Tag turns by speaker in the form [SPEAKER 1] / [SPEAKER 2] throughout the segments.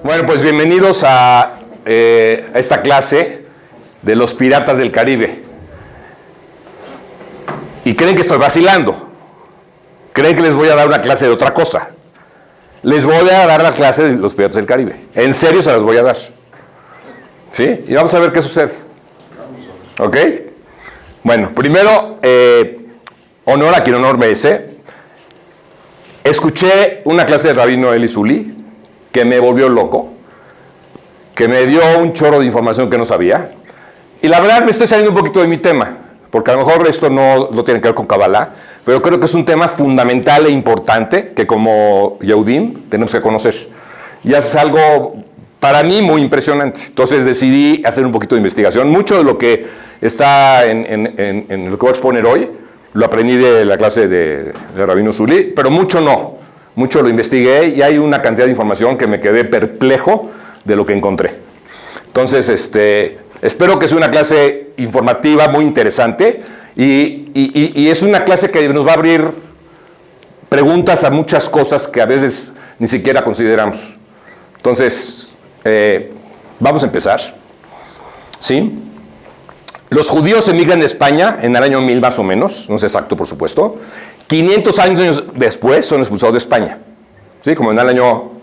[SPEAKER 1] Bueno, pues bienvenidos a esta clase de los piratas del Caribe. Y creen que estoy vacilando. Creen que les voy a dar una clase de otra cosa. Les voy a dar la clase de los piratas del Caribe. En serio se las voy a dar. ¿Sí? Y vamos a ver qué sucede. ¿Ok? Bueno, primero, honor a quien honor merece. Escuché una clase de Rabino Eli Zuli que me volvió loco, que me dio un chorro de información que no sabía. Y la verdad me estoy saliendo un poquito de mi tema, porque a lo mejor esto no lo tiene que ver con Kabbalah, pero creo que es un tema fundamental e importante que como Yehudim tenemos que conocer. Y es algo para mí muy impresionante. Entonces decidí hacer un poquito de investigación. Mucho de lo que está en lo que voy a exponer hoy lo aprendí de la clase de Rabino Zuli, pero mucho no. Mucho lo investigué y hay una cantidad de información que me quedé perplejo de lo que encontré. Entonces, espero que sea una clase informativa muy interesante y es una clase que nos va a abrir preguntas a muchas cosas que a veces ni siquiera consideramos. Entonces, vamos a empezar. ¿Sí? Los judíos emigran de España en el año 1000 más o menos, no es exacto por supuesto. 500 años después son expulsados de España. ¿Sí? Como en el año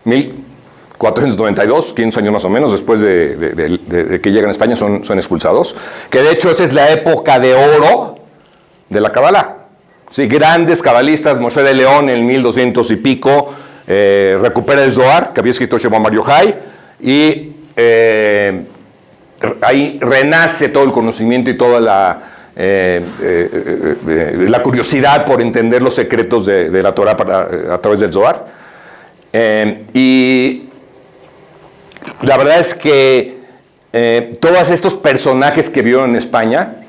[SPEAKER 1] 1492, 500 años más o menos después de que llegan a España son expulsados. Que de hecho esa es la época de oro de la Kabbalah. ¿Sí? Grandes cabalistas, Moshe de León en el 1200 y pico, recupera el Zohar, que había escrito Shimon Bar Yochai, y ahí renace todo el conocimiento y toda la curiosidad por entender los secretos de la Torah a través del Zohar. Y la verdad es que todos estos personajes que vieron en España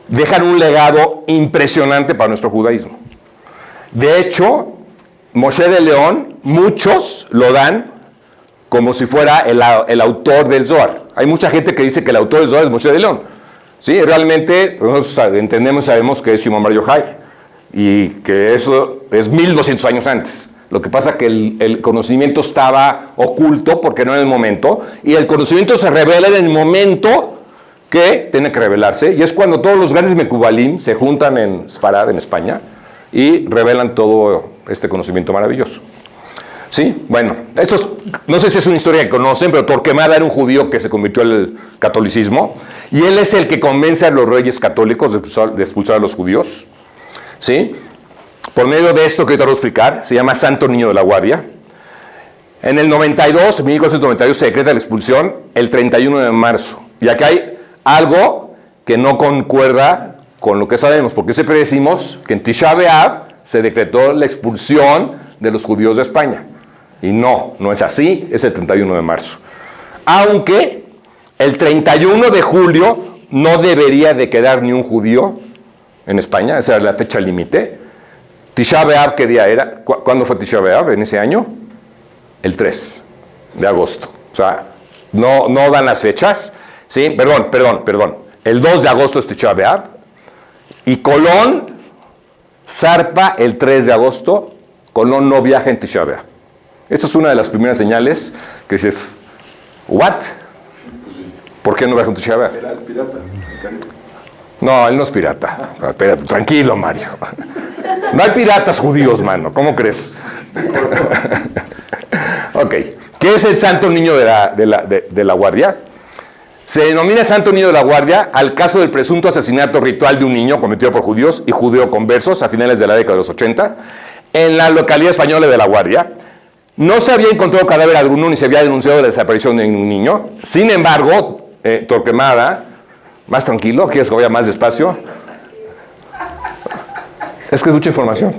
[SPEAKER 1] dejan un legado impresionante para nuestro judaísmo. De hecho, Moshe de León, muchos lo dan como si fuera el autor del Zohar. Hay mucha gente que dice que el autor del Zohar es Moshe de León. Sí, realmente nosotros entendemos y sabemos que es Shimon Bar Yochai y que eso es 1200 años antes. Lo que pasa es que el conocimiento estaba oculto porque no en el momento, y el conocimiento se revela en el momento que tiene que revelarse, y es cuando todos los grandes mekubalim se juntan en Sfarad, en España, y revelan todo este conocimiento maravilloso. ¿Sí? Bueno, no sé si es una historia que conocen, pero Torquemada era un judío que se convirtió al catolicismo, y él es el que convence a los reyes católicos de expulsar a los judíos. ¿Sí? Por medio de esto que ahorita voy a explicar, se llama Santo Niño de la Guardia. En el 1492, se decreta la expulsión el 31 de marzo. Y acá hay algo que no concuerda con lo que sabemos, porque siempre decimos que en Tisha B'Av se decretó la expulsión de los judíos de España. Y no es así, es el 31 de marzo. Aunque el 31 de julio no debería de quedar ni un judío en España, esa era la fecha límite. Tisha B'Av, ¿qué día era? ¿Cuándo fue Tisha B'Av en ese año? El 3 de agosto. O sea, no dan las fechas. ¿Sí? Perdón. El 2 de agosto es Tisha B'Av. Y Colón zarpa el 3 de agosto. Colón no viaja en Tisha B'Av. Esto es una de las primeras señales que dices, ¿what? ¿Por qué no viaja en Tisha B'Av?
[SPEAKER 2] Era el pirata.
[SPEAKER 1] No, él no es pirata. Espérate, tranquilo, Mario. No hay piratas judíos, mano. ¿Cómo crees? Ok. ¿Qué es el Santo Niño de la Guardia? Se denomina Santo Niño de la Guardia al caso del presunto asesinato ritual de un niño cometido por judíos y judeoconversos a finales de la década de los 80 en la localidad española de La Guardia. No se había encontrado cadáver alguno ni se había denunciado la desaparición de un niño. Sin embargo, Torquemada, más tranquilo, ¿quieres que vaya más despacio? Es que es mucha información.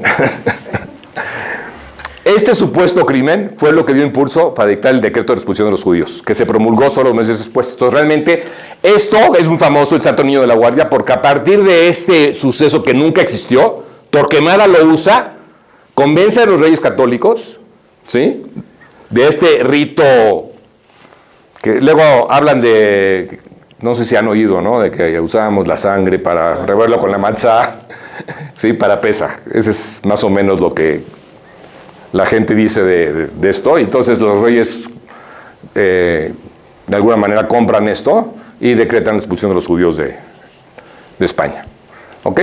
[SPEAKER 1] Este supuesto crimen fue lo que dio impulso para dictar el decreto de expulsión de los judíos, que se promulgó solo meses después. Entonces, realmente, esto es muy famoso, el Santo Niño de la Guardia, porque a partir de este suceso que nunca existió, Torquemada lo usa, convence a los reyes católicos, ¿sí?, de este rito que luego hablan de, no sé si han oído, ¿no?, de que usábamos la sangre para revolverlo con la matzá. Sí, para Pesaj. Ese es más o menos lo que la gente dice de esto. Entonces los reyes de alguna manera compran esto y decretan la expulsión de los judíos de España. ¿Ok?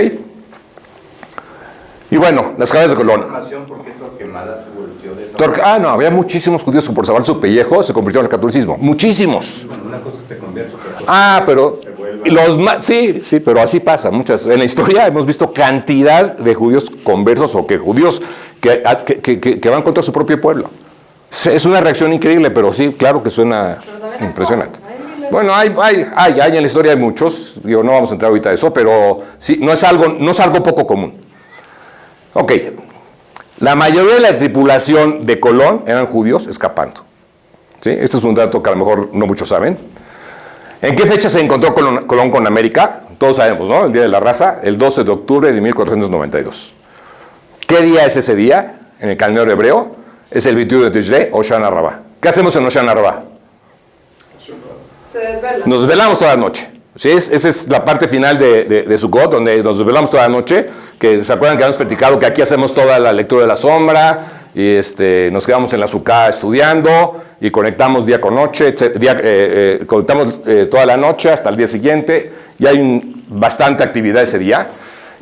[SPEAKER 1] Y bueno, las caras de Colón.
[SPEAKER 2] ¿Por qué Torquemada se volvió de esa
[SPEAKER 1] No, había muchísimos judíos que por salvar su pellejo se convirtieron al catolicismo. Muchísimos.
[SPEAKER 2] Bueno, una cosa que te conviertes,
[SPEAKER 1] Pero sí, pero así pasa muchas. En la historia hemos visto cantidad de judíos conversos o que judíos que van contra su propio pueblo. Es una reacción increíble, pero sí, claro que suena impresionante. Bueno, hay en la historia hay muchos. No vamos a entrar ahorita a eso, pero sí, no es algo poco común. Ok, la mayoría de la tripulación de Colón eran judíos escapando. ¿Sí? Este es un dato que a lo mejor no muchos saben. ¿En qué fecha se encontró Colón con América? Todos sabemos, ¿no? El Día de la Raza, el 12 de octubre de 1492. ¿Qué día es ese día? En el calendario hebreo, es el 21 de Tishrei o Shana Rabá. ¿Qué hacemos en Shana Rabá?
[SPEAKER 3] Se desvela.
[SPEAKER 1] Nos desvelamos toda la noche. ¿Sí? Esa es la parte final de Sukkot, donde nos desvelamos toda la noche. Que se acuerdan que habíamos platicado que aquí hacemos toda la lectura de la sombra y nos quedamos en la Sukkah estudiando y conectamos día con noche, conectamos toda la noche hasta el día siguiente y hay bastante actividad ese día.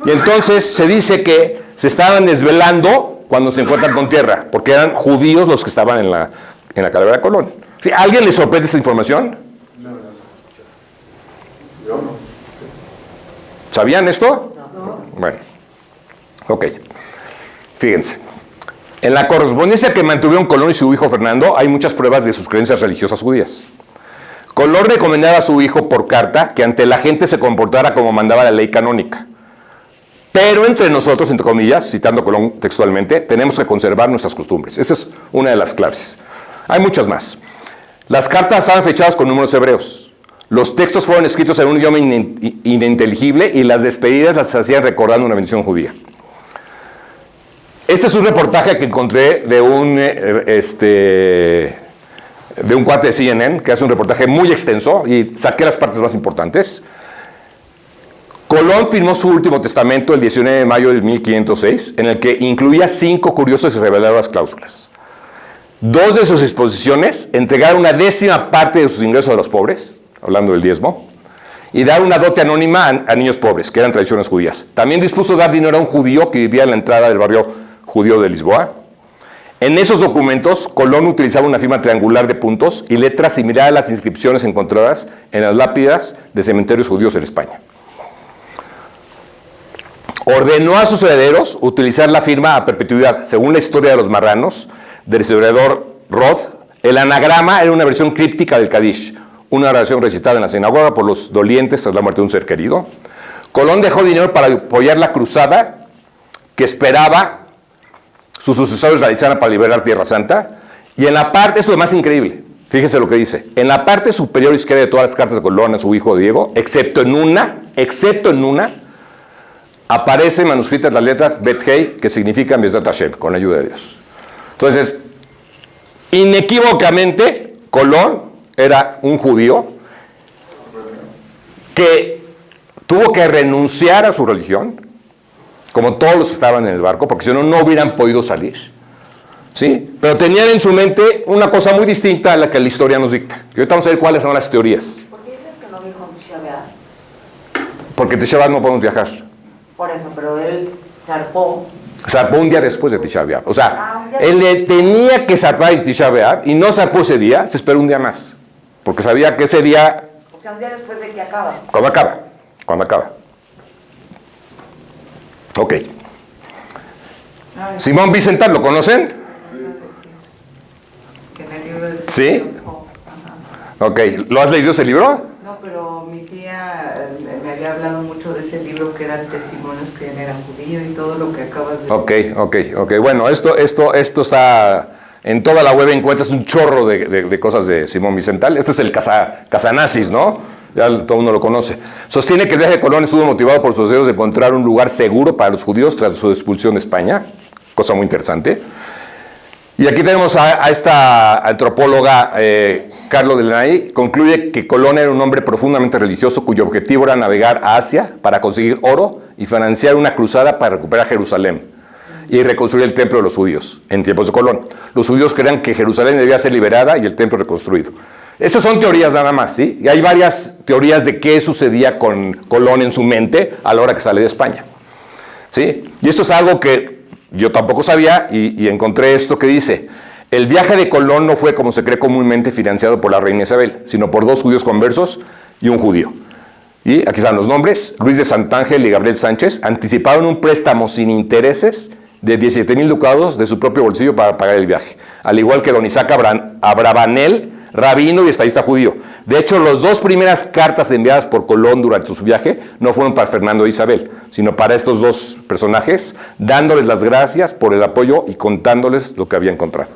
[SPEAKER 1] Y entonces se dice que se estaban desvelando cuando se encuentran con tierra, porque eran judíos los que estaban en la calavera de Colón. ¿Sí? ¿A alguien le sorprende esta información?
[SPEAKER 4] Yo no.
[SPEAKER 1] ¿Sabían esto?
[SPEAKER 3] No.
[SPEAKER 1] Bueno. Ok, fíjense. En la correspondencia que mantuvieron Colón y su hijo Fernando, hay muchas pruebas de sus creencias religiosas judías. Colón recomendaba a su hijo por carta que ante la gente se comportara como mandaba la ley canónica. Pero entre nosotros, entre comillas, citando a Colón textualmente, tenemos que conservar nuestras costumbres. Esa es una de las claves. Hay muchas más. Las cartas estaban fechadas con números hebreos. Los textos fueron escritos en un idioma ininteligible y las despedidas las hacían recordando una bendición judía. Este es un reportaje que encontré de un cuate de CNN, que hace un reportaje muy extenso, y saqué las partes más importantes. Colón firmó su último testamento el 19 de mayo de 1506, en el que incluía 5 curiosas y reveladoras cláusulas. 2 de sus disposiciones, entregar una 10ª parte de sus ingresos a los pobres, hablando del diezmo, y dar una dote anónima a niños pobres, que eran tradiciones judías. También dispuso dar dinero a un judío que vivía en la entrada del barrio judío de Lisboa. En esos documentos, Colón utilizaba una firma triangular de puntos y letras similar a las inscripciones encontradas en las lápidas de cementerios judíos en España. Ordenó a sus herederos utilizar la firma a perpetuidad. Según la historia de los marranos, del historiador Roth, el anagrama era una versión críptica del Kadish, una oración recitada en la sinagoga por los dolientes tras la muerte de un ser querido. Colón dejó dinero para apoyar la cruzada que esperaba sus sucesores realizaran para liberar Tierra Santa. Y en la parte, esto es lo más increíble, fíjense lo que dice, en la parte superior izquierda de todas las cartas de Colón a su hijo Diego, excepto en una, aparecen manuscritas las letras Bet Hei, que significan Bezrat Hashem, con la ayuda de Dios. Entonces, inequívocamente, Colón era un judío que tuvo que renunciar a su religión, como todos los que estaban en el barco, porque si no, no hubieran podido salir. ¿Sí? Pero tenían en su mente una cosa muy distinta a la que la historia nos dicta. Y ahorita vamos a ver cuáles son las teorías.
[SPEAKER 5] ¿Por qué dices que no dijo Tisha B'Av?
[SPEAKER 1] Porque Tisha B'Av no podemos viajar.
[SPEAKER 5] Por eso, pero él zarpó.
[SPEAKER 1] Zarpó un día después de Tisha B'Av. O sea, él tenía que zarpar en Tisha B'Av y no zarpó ese día, se esperó un día más. Porque sabía que ese día...
[SPEAKER 5] O sea, un día después de que acaba.
[SPEAKER 1] ¿Cuándo acaba? ¿Cuándo acaba? Ok. Simón Wiesenthal, ¿lo conocen?
[SPEAKER 6] Que en el libro de
[SPEAKER 1] ¿Sí?
[SPEAKER 6] Ajá.
[SPEAKER 1] Ok. ¿Lo has leído ese libro?
[SPEAKER 6] No, pero mi tía me había hablado mucho de ese libro que eran testimonios que él era judío y todo lo que acabas de decir.
[SPEAKER 1] Ok. Bueno, esto está... En toda la web encuentras un chorro de cosas de Simón Wiesenthal. Este es el Casanazis, ¿no? Ya todo el mundo lo conoce. Sostiene que el viaje de Colón estuvo motivado por sus deseos de encontrar un lugar seguro para los judíos tras su expulsión de España. Cosa muy interesante. Y aquí tenemos a esta antropóloga, Carlo Delaney, concluye que Colón era un hombre profundamente religioso cuyo objetivo era navegar a Asia para conseguir oro y financiar una cruzada para recuperar Jerusalén y reconstruir el templo de los judíos en tiempos de Colón. Los judíos creían que Jerusalén debía ser liberada y el templo reconstruido. Estas son teorías nada más, ¿sí? Y hay varias teorías de qué sucedía con Colón en su mente a la hora que sale de España, ¿sí? Y esto es algo que yo tampoco sabía y encontré esto que dice: el viaje de Colón no fue, como se cree comúnmente, financiado por la reina Isabel, sino por 2 judíos conversos y un judío. Y aquí están los nombres: Luis de Santángel y Gabriel Sánchez anticiparon un préstamo sin intereses de 17,000 ducados de su propio bolsillo para pagar el viaje, al igual que don Isaac Abravanel, rabino y estadista judío. De hecho, las 2 primeras cartas enviadas por Colón durante su viaje no fueron para Fernando e Isabel, sino para estos 2 personajes, dándoles las gracias por el apoyo y contándoles lo que había encontrado.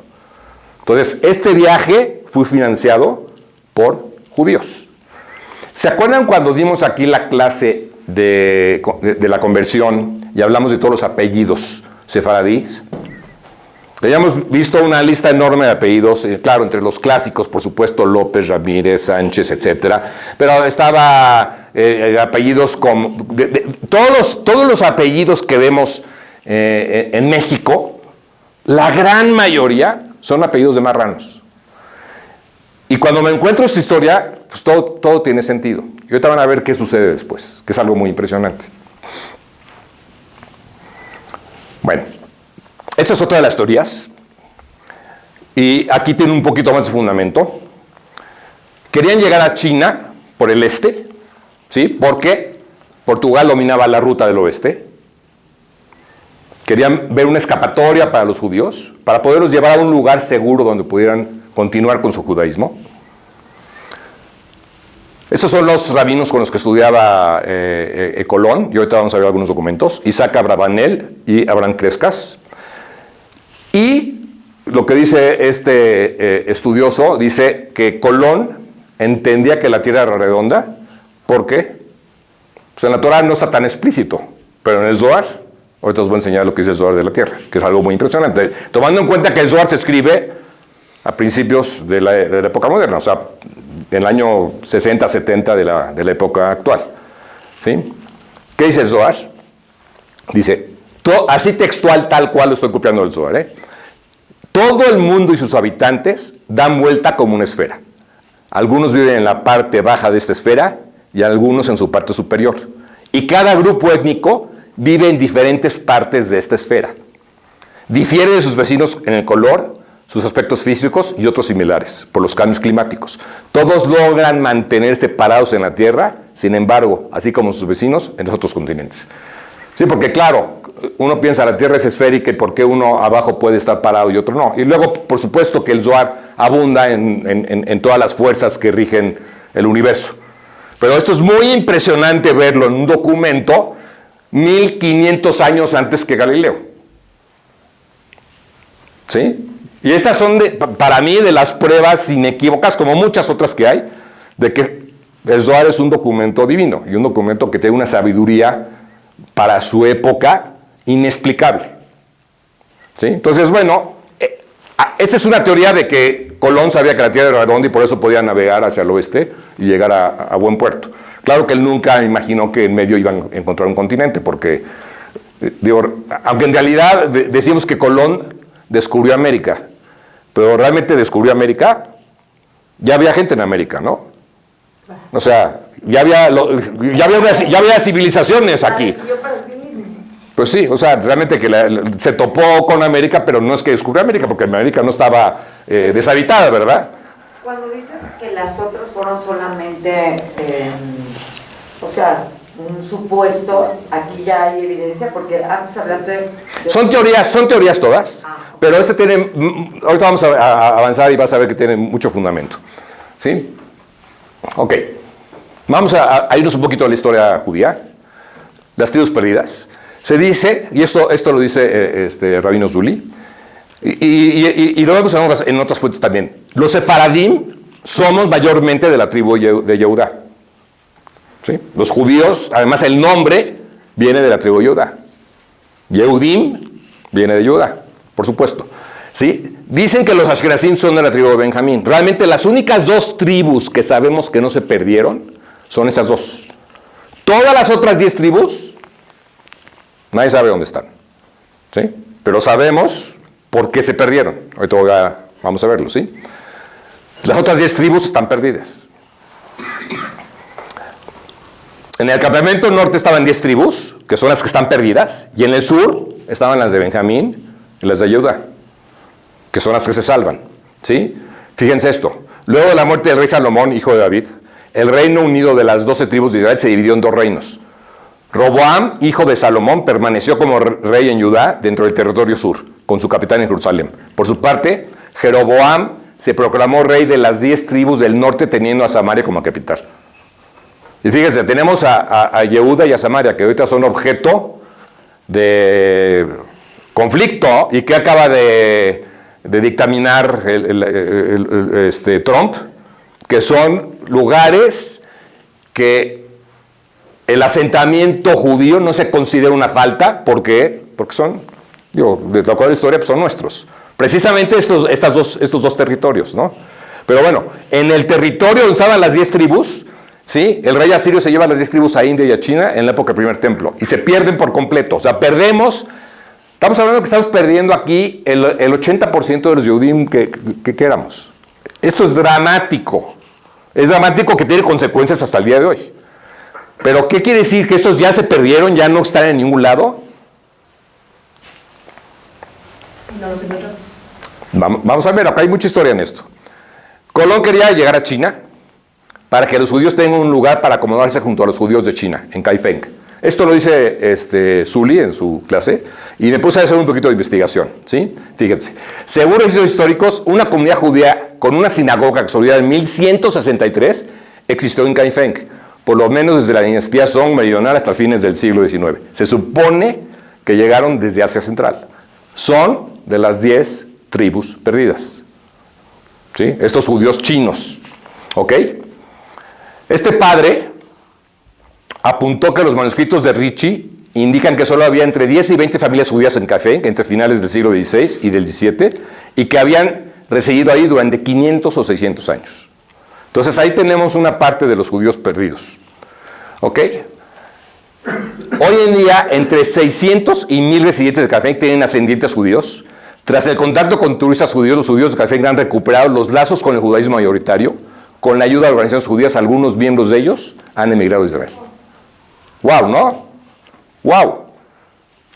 [SPEAKER 1] Entonces, este viaje fue financiado por judíos. ¿Se acuerdan cuando dimos aquí la clase de la conversión y hablamos de todos los apellidos sefaradíes? Habíamos visto una lista enorme de apellidos, claro, entre los clásicos, por supuesto, López, Ramírez, Sánchez, etcétera, pero estaba apellidos como... todos los apellidos que vemos en México, la gran mayoría son apellidos de marranos. Y cuando me encuentro esta historia, pues todo tiene sentido. Y ahorita van a ver qué sucede después, que es algo muy impresionante. Bueno, esta es otra de las teorías. Y aquí tiene un poquito más de fundamento. Querían llegar a China por el este, ¿sí? Porque Portugal dominaba la ruta del oeste. Querían ver una escapatoria para los judíos, para poderlos llevar a un lugar seguro donde pudieran continuar con su judaísmo. Estos son los rabinos con los que estudiaba Colón, y ahorita vamos a ver algunos documentos: Isaac Abravanel y Abraham Crescas. Y lo que dice este estudioso, dice que Colón entendía que la Tierra era redonda, porque pues en la Torah no está tan explícito, pero en el Zohar, ahorita os voy a enseñar lo que dice el Zohar de la Tierra, que es algo muy impresionante, tomando en cuenta que el Zohar se escribe a principios de la época moderna, o sea, en el año 60, 70 de la época actual, ¿sí? ¿Qué dice el Zohar? Dice, así textual, tal cual lo estoy copiando del Zohar, todo el mundo y sus habitantes dan vuelta como una esfera. Algunos viven en la parte baja de esta esfera y algunos en su parte superior. Y cada grupo étnico vive en diferentes partes de esta esfera. Difiere de sus vecinos en el color, sus aspectos físicos y otros similares, por los cambios climáticos. Todos logran mantenerse parados en la Tierra, sin embargo, así como sus vecinos en los otros continentes. Sí, porque claro, uno piensa la Tierra es esférica y por qué uno abajo puede estar parado y otro no. Y luego, por supuesto, que el Zohar abunda en todas las fuerzas que rigen el universo. Pero esto es muy impresionante verlo en un documento 1500 años antes que Galileo. ¿Sí? Y estas son, para mí, de las pruebas inequívocas, como muchas otras que hay, de que el Zohar es un documento divino y un documento que tiene una sabiduría para su época inexplicable. ¿Sí? Entonces, bueno, esa es una teoría de que Colón sabía que la Tierra era redonda y por eso podía navegar hacia el oeste y llegar a buen puerto. Claro que él nunca imaginó que en medio iban a encontrar un continente, porque, aunque en realidad decimos que Colón descubrió América, pero realmente descubrió América, ya había gente en América, ¿no? O sea, ya había civilizaciones aquí. Pues sí, o sea, realmente que se topó con América, pero no es que descubrió América, porque América no estaba deshabitada, ¿verdad?
[SPEAKER 5] Cuando dices que las otras fueron solamente, o sea, un supuesto, aquí ya hay evidencia, porque antes hablaste de...
[SPEAKER 1] Son teorías todas, pero este tiene, ahorita vamos a avanzar y vas a ver que tiene mucho fundamento, ¿sí? Ok, vamos a irnos un poquito a la historia judía, las tribus perdidas. Se dice, y esto lo dice Rabino Zuli, y lo vemos en otras fuentes también, los sefaradim somos mayormente de la tribu de Yehudá. ¿Sí? Los judíos, además el nombre viene de la tribu de Judá. Yehudim viene de Judá, por supuesto. ¿Sí? Dicen que los ashkenazim son de la tribu de Benjamín. Realmente las únicas 2 tribus que sabemos que no se perdieron son esas 2. Todas las otras 10 tribus Nadie sabe dónde están. ¿Sí? Pero sabemos por qué se perdieron. Ahorita vamos a verlo, ¿sí? Las otras 10 tribus están perdidas. En el campamento norte estaban 10 tribus, que son las que están perdidas, y en el sur estaban las de Benjamín y las de Judá, que son las que se salvan, ¿sí? Fíjense esto. Luego de la muerte del rey Salomón, hijo de David, el reino unido de las 12 tribus de Israel se dividió en 2 reinos. Roboam, hijo de Salomón, permaneció como rey en Judá, dentro del territorio sur, con su capital en Jerusalén. Por su parte, Jeroboam se proclamó rey de las 10 tribus del norte, teniendo a Samaria como capital. Y fíjense, tenemos a Yehuda y a Samaria, que ahorita son objeto de conflicto, y que acaba de dictaminar Trump, que son lugares que el asentamiento judío no se considera una falta. ¿Por qué? Porque son, de acuerdo a la historia, pues son nuestros. Precisamente estos dos territorios, ¿no? Pero bueno, en el territorio donde estaban las 10 tribus, ¿sí? El rey asirio se lleva las 10 tribus a India y a China en la época del primer templo, y se pierden por completo. O sea, perdemos, estamos hablando que estamos perdiendo aquí el 80% de los Yehudim que éramos. Esto es dramático. Es dramático, que tiene consecuencias hasta el día de hoy. Pero ¿qué quiere decir? ¿Que estos ya se perdieron, ya no están en ningún lado?
[SPEAKER 3] No los encontramos.
[SPEAKER 1] Vamos a ver, acá hay mucha historia en esto. Colón quería llegar a China para que los judíos tengan un lugar para acomodarse junto a los judíos de China, en Kaifeng. Esto lo dice Zully en su clase, y me puse a hacer un poquito de investigación, ¿sí? Fíjense, según registros históricos, una comunidad judía con una sinagoga consolidada en 1163 existió en Kaifeng, por lo menos desde la dinastía Song meridional hasta fines del siglo XIX. Se supone que llegaron desde Asia Central. Son de las 10 tribus perdidas, ¿sí? Estos judíos chinos, ¿ok? Este padre apuntó que los manuscritos de Ricci indican que solo había entre 10 y 20 familias judías en Kaifeng entre finales del siglo XVI y del XVII, y que habían residido ahí durante 500 o 600 años. Entonces ahí tenemos una parte de los judíos perdidos, ¿ok? Hoy en día, entre 600 y 1000 residentes de Kaifeng tienen ascendientes judíos. Tras el contacto con turistas judíos, los judíos de Kaifeng han recuperado los lazos con el judaísmo mayoritario. Con la ayuda de organizaciones judías, algunos miembros de ellos han emigrado a Israel. ¡Wow!, ¿no? ¡Wow!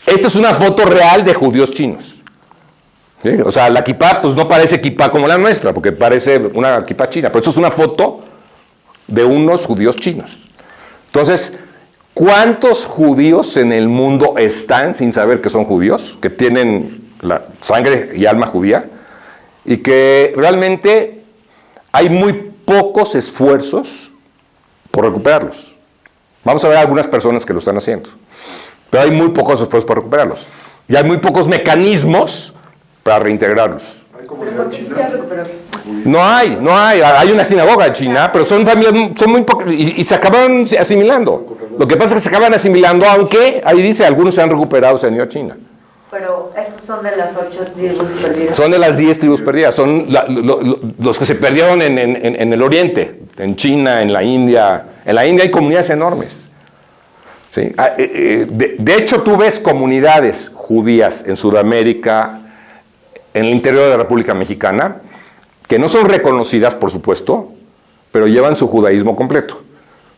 [SPEAKER 1] Esta es una foto real de judíos chinos. ¿Sí? O sea, la kipá pues no parece kipá como la nuestra, porque parece una kipá china, pero esto es una foto de unos judíos chinos. Entonces, ¿cuántos judíos en el mundo están sin saber que son judíos, que tienen la sangre y alma judía, y que realmente hay muy pocos esfuerzos por recuperarlos? Vamos a ver algunas personas que lo están haciendo, pero hay muy pocos esfuerzos por recuperarlos, y hay muy pocos mecanismos para reintegrarlos.
[SPEAKER 3] ¿Pero por qué quisieran recuperarlos?
[SPEAKER 1] No hay una sinagoga en China, pero son familias, son muy pocas, y se acaban asimilando. Lo que pasa es que se acaban asimilando, aunque ahí dice, algunos se han recuperado, se han ido a China.
[SPEAKER 5] Pero estos son de las 8 tribus perdidas.
[SPEAKER 1] Son de las 10 tribus perdidas, son los que se perdieron en el oriente, en China, en la India. En la India hay comunidades enormes, ¿sí? De hecho, tú ves comunidades judías en Sudamérica, en el interior de la República Mexicana, que no son reconocidas, por supuesto, pero llevan su judaísmo completo.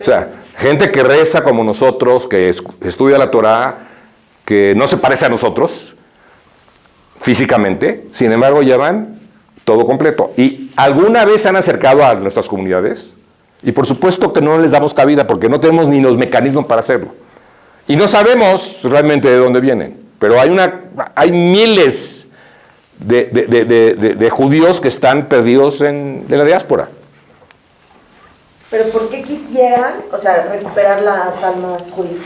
[SPEAKER 1] O sea, gente que reza como nosotros, que estudia la Torá, que no se parece a nosotros físicamente, sin embargo llevan todo completo. Y alguna vez se han acercado a nuestras comunidades, y por supuesto que no les damos cabida, porque no tenemos ni los mecanismos para hacerlo. Y no sabemos realmente de dónde vienen, pero hay miles de judíos que están perdidos en la diáspora.
[SPEAKER 5] ¿Pero por qué quisieran, recuperar las almas judías?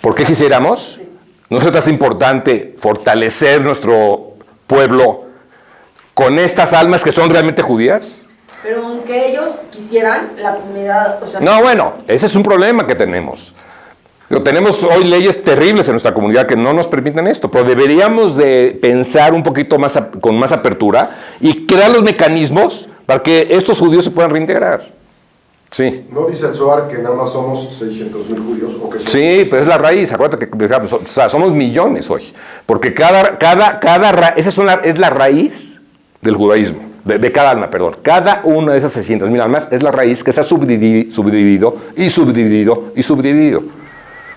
[SPEAKER 1] ¿Por qué quisiéramos?
[SPEAKER 5] Sí.
[SPEAKER 1] ¿No se trata importante fortalecer nuestro pueblo con estas almas que son realmente judías?
[SPEAKER 5] Pero aunque ellos quisieran, la comunidad...
[SPEAKER 1] No, bueno, ese es un problema que tenemos. Tenemos hoy leyes terribles en nuestra comunidad que no nos permiten esto, pero deberíamos de pensar un poquito más con más apertura y crear los mecanismos para que estos judíos se puedan reintegrar. Sí.
[SPEAKER 4] ¿No dice el Zohar que nada más somos 600,000 judíos? ¿O que somos?
[SPEAKER 1] Sí, pero es la raíz. Acuérdate que o sea, somos millones hoy. Porque esa es la raíz del judaísmo. De cada alma, perdón. Cada una de esas 600,000 almas es la raíz que se ha subdividido y subdividido y subdividido.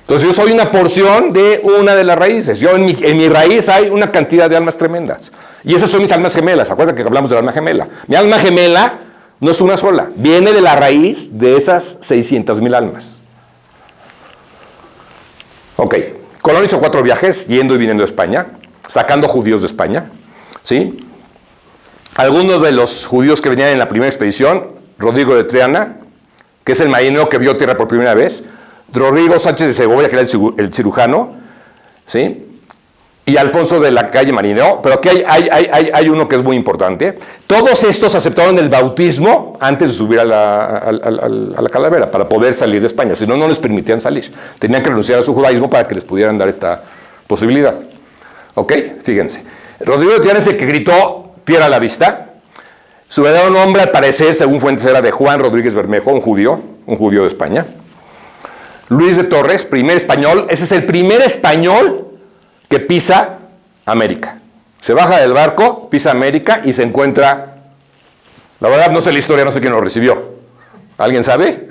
[SPEAKER 1] Entonces yo soy una porción de una de las raíces. Yo en mi raíz hay una cantidad de almas tremendas. Y esas son mis almas gemelas. Acuérdate que hablamos de la alma gemela. Mi alma gemela no es una sola. Viene de la raíz de esas 600,000 almas. Ok. Colón hizo 4 viajes, yendo y viniendo de España, sacando judíos de España. ¿Sí? Algunos de los judíos que venían en la primera expedición, Rodrigo de Triana, que es el marinero que vio tierra por primera vez, Rodrigo Sánchez de Segovia, que era el cirujano, ¿sí? Y Alfonso de la Calle Marinero, pero aquí hay uno que es muy importante. Todos estos aceptaron el bautismo antes de subir a la calavera, para poder salir de España, si no, no les permitían salir. Tenían que renunciar a su judaísmo para que les pudieran dar esta posibilidad. ¿Ok? Fíjense. Rodrigo de Triana es el que gritó tierra a la vista. Su verdadero nombre, al parecer, según fuentes, era de Juan Rodríguez Bermejo, un judío de España. Luis de Torres, primer español. Ese es el primer español que pisa América. Se baja del barco, pisa América y se encuentra... La verdad, no sé la historia, no sé quién lo recibió. ¿Alguien sabe?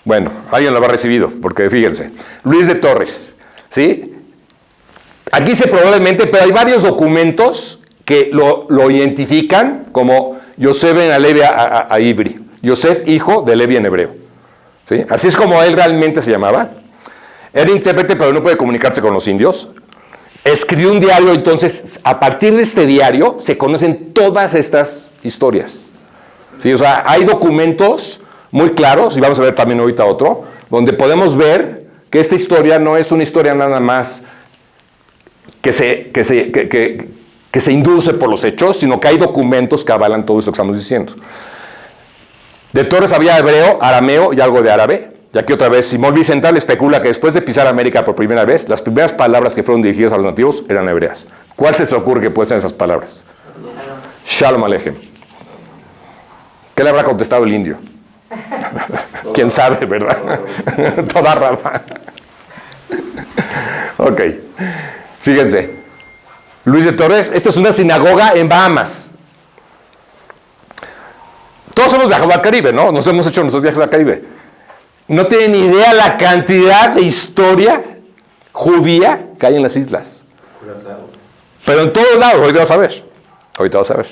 [SPEAKER 1] Bueno, alguien lo habrá recibido, porque fíjense. Luis de Torres, ¿sí? Aquí dice probablemente, pero hay varios documentos que lo identifican como Yosef ben Alevi a Ivri. Yosef, hijo de Levi en hebreo. ¿Sí? Así es como él realmente se llamaba. Era intérprete, pero no puede comunicarse con los indios. Escribió un diario, entonces, a partir de este diario, se conocen todas estas historias. ¿Sí? O sea, hay documentos muy claros, y vamos a ver también ahorita otro, donde podemos ver que esta historia no es una historia nada más que se induce por los hechos, sino que hay documentos que avalan todo esto que estamos diciendo. De Torres había hebreo, arameo y algo de árabe. Y aquí otra vez, Simón Vicental especula que después de pisar América por primera vez, las primeras palabras que fueron dirigidas a los nativos eran hebreas. ¿Cuál se les ocurre que pueden ser esas palabras? Shalom Aleichem. ¿Qué le habrá contestado el indio? ¿Quién sabe, verdad? Toda rama. Ok. Fíjense. Luis de Torres, esta es una sinagoga en Bahamas. Todos hemos viajado al Caribe, ¿no? Nos hemos hecho nuestros viajes al Caribe. No tienen ni idea la cantidad de historia judía que hay en las islas. Pero en todos lados, ahorita vas a ver. Ahorita vas a ver.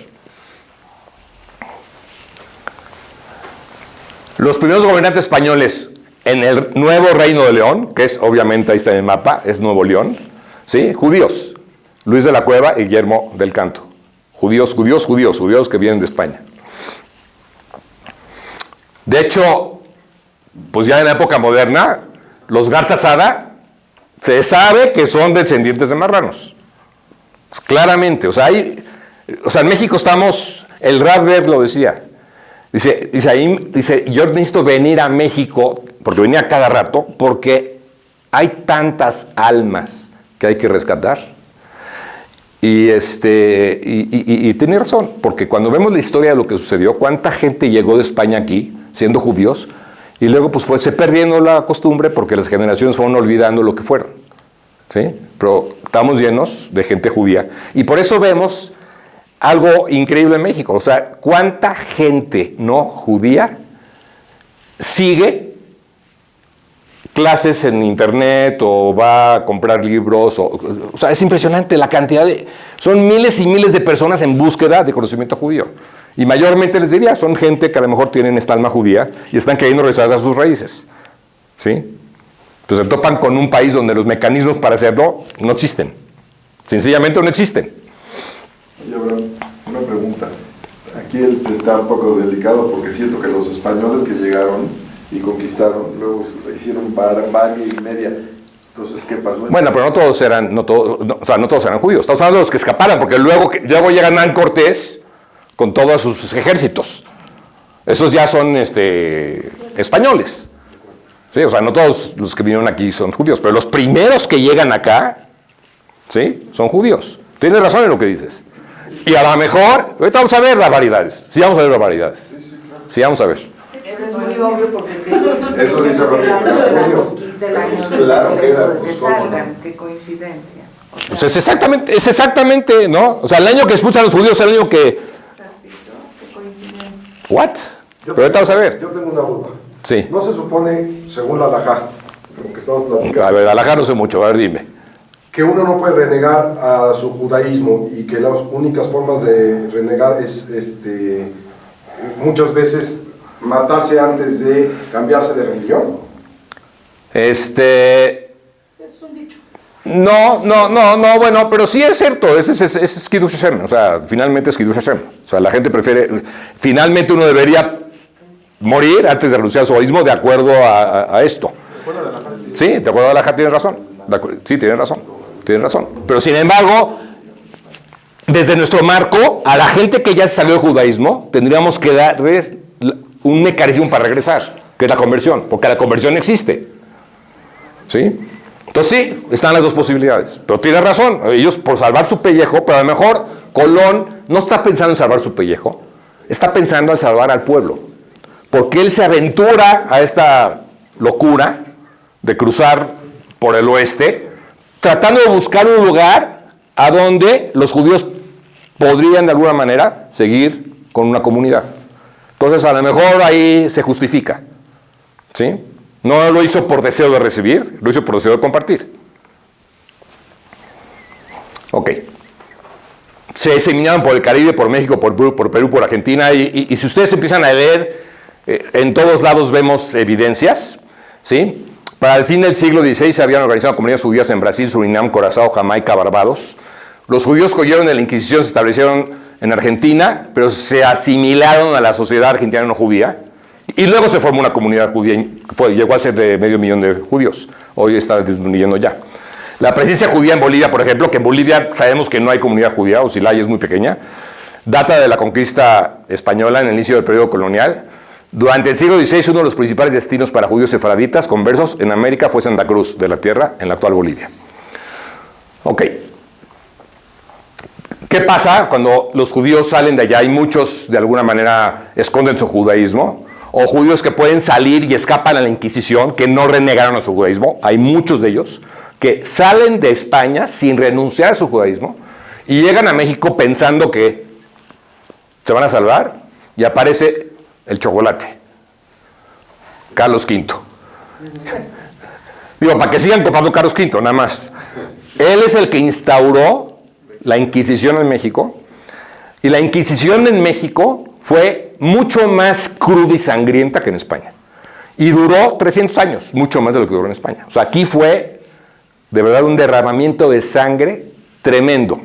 [SPEAKER 1] Los primeros gobernantes españoles en el nuevo Reino de León, que es obviamente, ahí está en el mapa, es Nuevo León, ¿sí? Judíos. Luis de la Cueva y Guillermo del Canto. Judíos que vienen de España. De hecho, pues ya en la época moderna, los Garza Sada se sabe que son descendientes de marranos. Claramente, o sea, en México estamos, el Radberg lo decía. Dice, yo necesito venir a México, porque venía cada rato, porque hay tantas almas que hay que rescatar. Y tiene razón, porque cuando vemos la historia de lo que sucedió, cuánta gente llegó de España aquí, siendo judíos, y luego pues fue perdiendo la costumbre porque las generaciones fueron olvidando lo que fueron. ¿Sí? Pero estamos llenos de gente judía. Y por eso vemos algo increíble en México. O sea, cuánta gente no judía sigue clases en internet o va a comprar libros. O sea, es impresionante la cantidad de... Son miles y miles de personas en búsqueda de conocimiento judío. Y mayormente les diría, son gente que a lo mejor tienen esta alma judía y están queriendo regresar a sus raíces. ¿Sí? Pues se topan con un país donde los mecanismos para hacerlo no existen. Sencillamente no existen.
[SPEAKER 7] Y ahora, una pregunta. Aquí está un poco delicado porque siento que los españoles que llegaron y conquistaron, luego hicieron varia y media. Entonces, ¿qué pasó?
[SPEAKER 1] Bueno, pero no todos eran judíos. Estamos hablando de los que escaparon, porque luego llega Hernán Cortés con todos sus ejércitos. Esos ya son españoles. ¿Sí? O sea, no todos los que vinieron aquí son judíos, pero los primeros que llegan acá, ¿sí? Son judíos. Tienes razón en lo que dices. Y a lo mejor, ahorita vamos a ver barbaridades. Sí, vamos a ver barbaridades. Sí, vamos a ver.
[SPEAKER 6] Pero es muy obvio porque te
[SPEAKER 7] Eso dice
[SPEAKER 6] el
[SPEAKER 7] Roque,
[SPEAKER 6] año de la
[SPEAKER 7] junio.
[SPEAKER 6] conquista, el año
[SPEAKER 7] Pues
[SPEAKER 6] del
[SPEAKER 7] claro que era,
[SPEAKER 6] de que
[SPEAKER 7] pues, cómo no.
[SPEAKER 6] salgan, qué coincidencia. O sea,
[SPEAKER 1] Pues es exactamente, ¿no? O sea, el año que expulsan a los judíos es el año que...
[SPEAKER 6] exactito, qué coincidencia.
[SPEAKER 1] ¿What? Pero ahorita vamos a ver.
[SPEAKER 4] Yo tengo una duda.
[SPEAKER 1] Sí.
[SPEAKER 4] No se supone, según la halajá, lo que estamos platicando,
[SPEAKER 1] A ver, alajá no sé mucho, a ver, dime.
[SPEAKER 4] que uno no puede renegar a su judaísmo y que las únicas formas de renegar es muchas veces matarse antes de cambiarse de religión.
[SPEAKER 3] Es un dicho.
[SPEAKER 1] No, bueno, pero sí es cierto, es Kiddush Hashem, o sea, finalmente es Kiddush Hashem. O sea, la gente prefiere, finalmente uno debería morir antes de renunciar a su judaísmo de acuerdo a esto. Sí, de acuerdo a la halajá tienes razón. Sí, tienes razón. Pero sin embargo, desde nuestro marco, a la gente que ya se salió del judaísmo, tendríamos que darles un mecanismo para regresar, que es la conversión, porque la conversión existe. ¿Sí? Entonces sí, están las dos posibilidades. Pero tiene razón, ellos por salvar su pellejo, pero a lo mejor Colón no está pensando en salvar su pellejo, está pensando en salvar al pueblo. Porque él se aventura a esta locura de cruzar por el oeste, tratando de buscar un lugar a donde los judíos podrían de alguna manera seguir con una comunidad. Entonces a lo mejor ahí se justifica. ¿Sí? No lo hizo por deseo de recibir, lo hizo por deseo de compartir. Ok. Se diseminaron por el Caribe, por México, por Perú, por Argentina, y si ustedes empiezan a leer, en todos lados vemos evidencias, ¿sí? Para el fin del siglo XVI se habían organizado comunidades judías en Brasil, Surinam, Curazao, Jamaica, Barbados. Los judíos que huyeron de la Inquisición se establecieron en Argentina, pero se asimilaron a la sociedad argentina no judía. Y luego se formó una comunidad judía, llegó a ser de 500,000 de judíos. Hoy está disminuyendo ya. La presencia judía en Bolivia, por ejemplo, que en Bolivia sabemos que no hay comunidad judía, o si la hay es muy pequeña, data de la conquista española en el inicio del periodo colonial. Durante el siglo XVI, uno de los principales destinos para judíos sefardistas conversos en América fue Santa Cruz de la Tierra, en la actual Bolivia. Ok. ¿Qué pasa cuando los judíos salen de allá y muchos de alguna manera esconden su judaísmo? O judíos que pueden salir y escapan a la Inquisición, que no renegaron a su judaísmo. Hay muchos de ellos que salen de España sin renunciar a su judaísmo y llegan a México pensando que se van a salvar y aparece el chocolate, Carlos V. Digo, para que sigan comprando Carlos V, nada más. Él es el que instauró la Inquisición en México, y la Inquisición en México fue mucho más cruda y sangrienta que en España. Y duró 300 años, mucho más de lo que duró en España. O sea, aquí fue de verdad un derramamiento de sangre tremendo.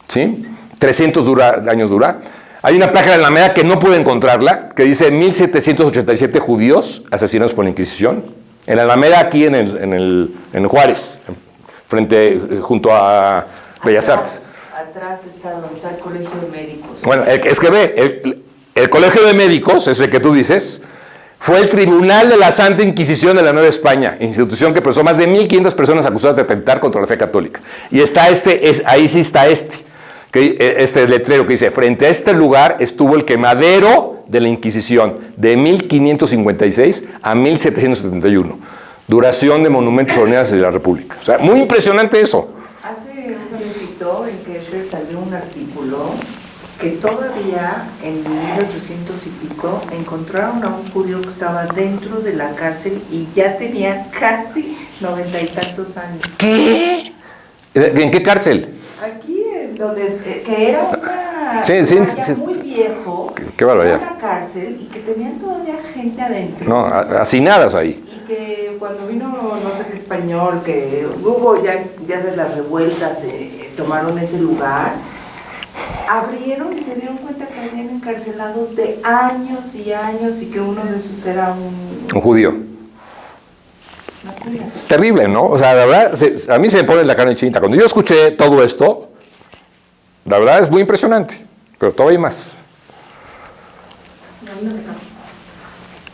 [SPEAKER 1] ¿Sí? 300 años dura. Hay una placa de la Alameda que no pude encontrarla, que dice 1787 judíos asesinados por la Inquisición. En la Alameda, aquí en Juárez, junto a Bellas Artes.
[SPEAKER 6] Atrás está donde está el Colegio de Médicos.
[SPEAKER 1] Bueno, es que ve, el Colegio de Médicos, ese que tú dices, fue el Tribunal de la Santa Inquisición de la Nueva España, institución que procesó más de 1,500 personas acusadas de atentar contra la fe católica. Y está ahí sí está este letrero que dice: frente a este lugar estuvo el quemadero de la Inquisición de 1556 a 1771. Duración de monumentos solemnes de la República. O sea, muy impresionante eso.
[SPEAKER 6] Hace un tiempito en que salió un artículo que todavía en 1800 y pico encontraron a un judío que estaba dentro de la cárcel y ya tenía casi 90 y tantos años.
[SPEAKER 1] ¿Qué? ¿En qué cárcel?
[SPEAKER 6] Aquí, donde que era una
[SPEAKER 1] Sí,
[SPEAKER 6] muy viejo,
[SPEAKER 1] qué barbaridad.
[SPEAKER 6] una cárcel y que tenían todavía gente adentro.
[SPEAKER 1] No, hacinadas ahí.
[SPEAKER 6] Y que cuando vino, no sé qué español, que hubo ya sabes, las revueltas, tomaron ese lugar, abrieron y se dieron cuenta que habían encarcelados de años y años y que uno de esos era
[SPEAKER 1] Un judío. Terrible, ¿no? O sea, la verdad, a mí se me pone la carne chinita. Cuando yo escuché todo esto, la verdad es muy impresionante. Pero todavía hay más.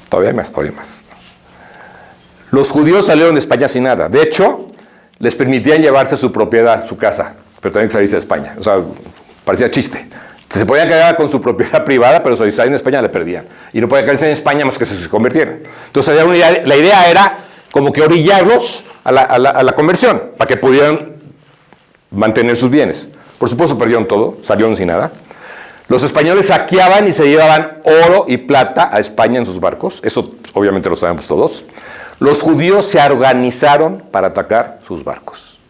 [SPEAKER 1] Todavía hay más. Los judíos salieron de España sin nada. De hecho, les permitían llevarse su propiedad, su casa, pero tenían que salirse de España. O sea, parecía chiste. Se podían quedar con su propiedad privada, pero si salían en España le perdían. Y no podían quedarse en España más que se convirtieran. Entonces la idea era como que orillarlos a la conversión, para que pudieran mantener sus bienes. Por supuesto perdieron todo, salieron sin nada. Los españoles saqueaban y se llevaban oro y plata a España en sus barcos. Eso obviamente lo sabemos todos. Los judíos se organizaron para atacar sus barcos.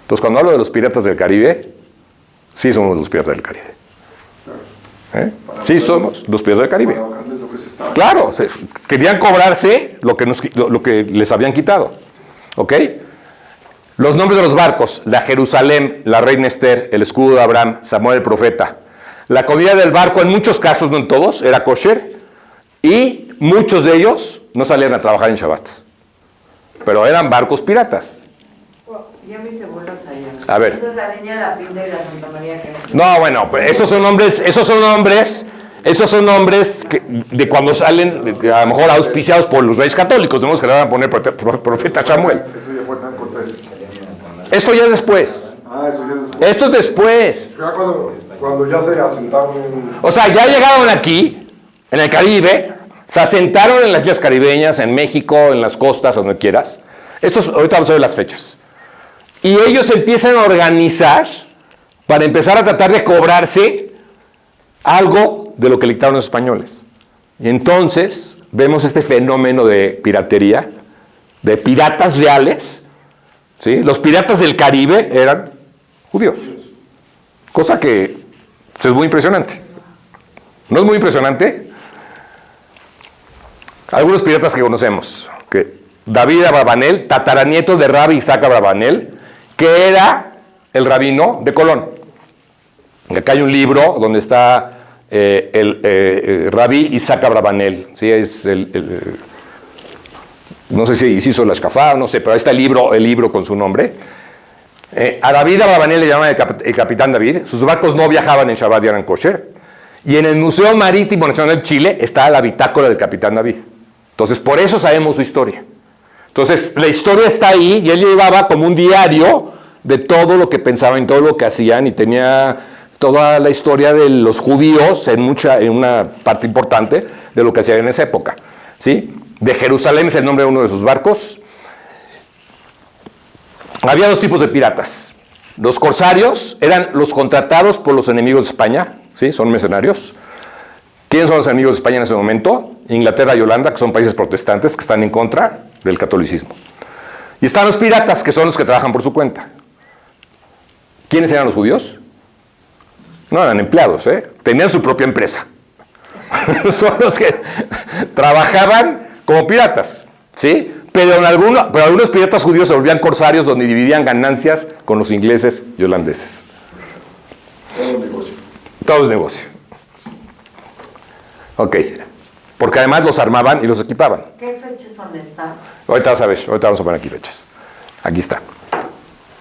[SPEAKER 1] Entonces cuando hablo de los piratas del Caribe, sí somos los piratas del Caribe. Sí somos los piratas del Caribe. Claro, querían cobrarse lo que les habían quitado. ¿Ok? Los nombres de los barcos: la Jerusalén, la Reina Esther, el escudo de Abraham, Samuel el profeta. La comida del barco, en muchos casos, no en todos, era kosher, y muchos de ellos no salían a trabajar en Shabbat. Pero eran barcos piratas.
[SPEAKER 6] Ya me hice bolas allá.
[SPEAKER 1] A ver.
[SPEAKER 5] Esa es la Niña de la Pinta y la Santa María que...
[SPEAKER 1] No, bueno, pues esos son nombres de cuando salen, a lo mejor auspiciados por los reyes católicos. Tenemos que le van a poner profeta Samuel.
[SPEAKER 7] Eso ya fue Hernán Cortés.
[SPEAKER 1] Esto ya es después.
[SPEAKER 7] Eso ya es después.
[SPEAKER 1] Esto es después.
[SPEAKER 4] Ya cuando ya se asentaron en...
[SPEAKER 1] O sea, ya llegaron aquí, en el Caribe, se asentaron en las islas caribeñas, en México, en las costas, donde quieras. Ahorita vamos a ver las fechas. Y ellos empiezan a organizar para empezar a tratar de cobrarse algo de lo que le quitaron los españoles. Y entonces vemos este fenómeno de piratería, de piratas reales. ¿Sí? Los piratas del Caribe eran judíos. Cosa que es muy impresionante. ¿No es muy impresionante? Algunos piratas que conocemos, que David Abravanel, tataranieto de Rabbi Isaac Abravanel, que era el rabino de Colón. Acá hay un libro donde está el Rabbi Isaac Abravanel. ¿Sí? Es no sé si hizo la Shkafá, no sé, pero ahí está el libro con su nombre. A David Abravanel le llaman el Capitán David. Sus barcos no viajaban en Shabbat y eran kosher. Y en el Museo Marítimo Nacional de Chile está la bitácora del Capitán David. Entonces, por eso sabemos su historia. Entonces, la historia está ahí y él llevaba como un diario de todo lo que pensaban y todo lo que hacían, y tenía toda la historia de los judíos en una parte importante de lo que hacían en esa época. ¿Sí? De Jerusalén es el nombre de uno de sus barcos. Había dos tipos de piratas. Los corsarios eran los contratados por los enemigos de España, ¿sí? Son mercenarios. ¿Quiénes son los enemigos de España en ese momento? Inglaterra y Holanda, que son países protestantes que están en contra del catolicismo. Y están los piratas, que son los que trabajan por su cuenta. ¿Quiénes eran los judíos? No eran empleados, tenían su propia empresa. Son los que trabajaban como piratas, ¿sí? Pero algunos piratas judíos se volvían corsarios, donde dividían ganancias con los ingleses y holandeses.
[SPEAKER 7] Todo un negocio.
[SPEAKER 1] Todo es negocio. Ok. Porque además los armaban y los equipaban.
[SPEAKER 5] ¿Qué fechas son estas?
[SPEAKER 1] Ahorita vas a ver, ahorita vamos a poner aquí fechas. Aquí está.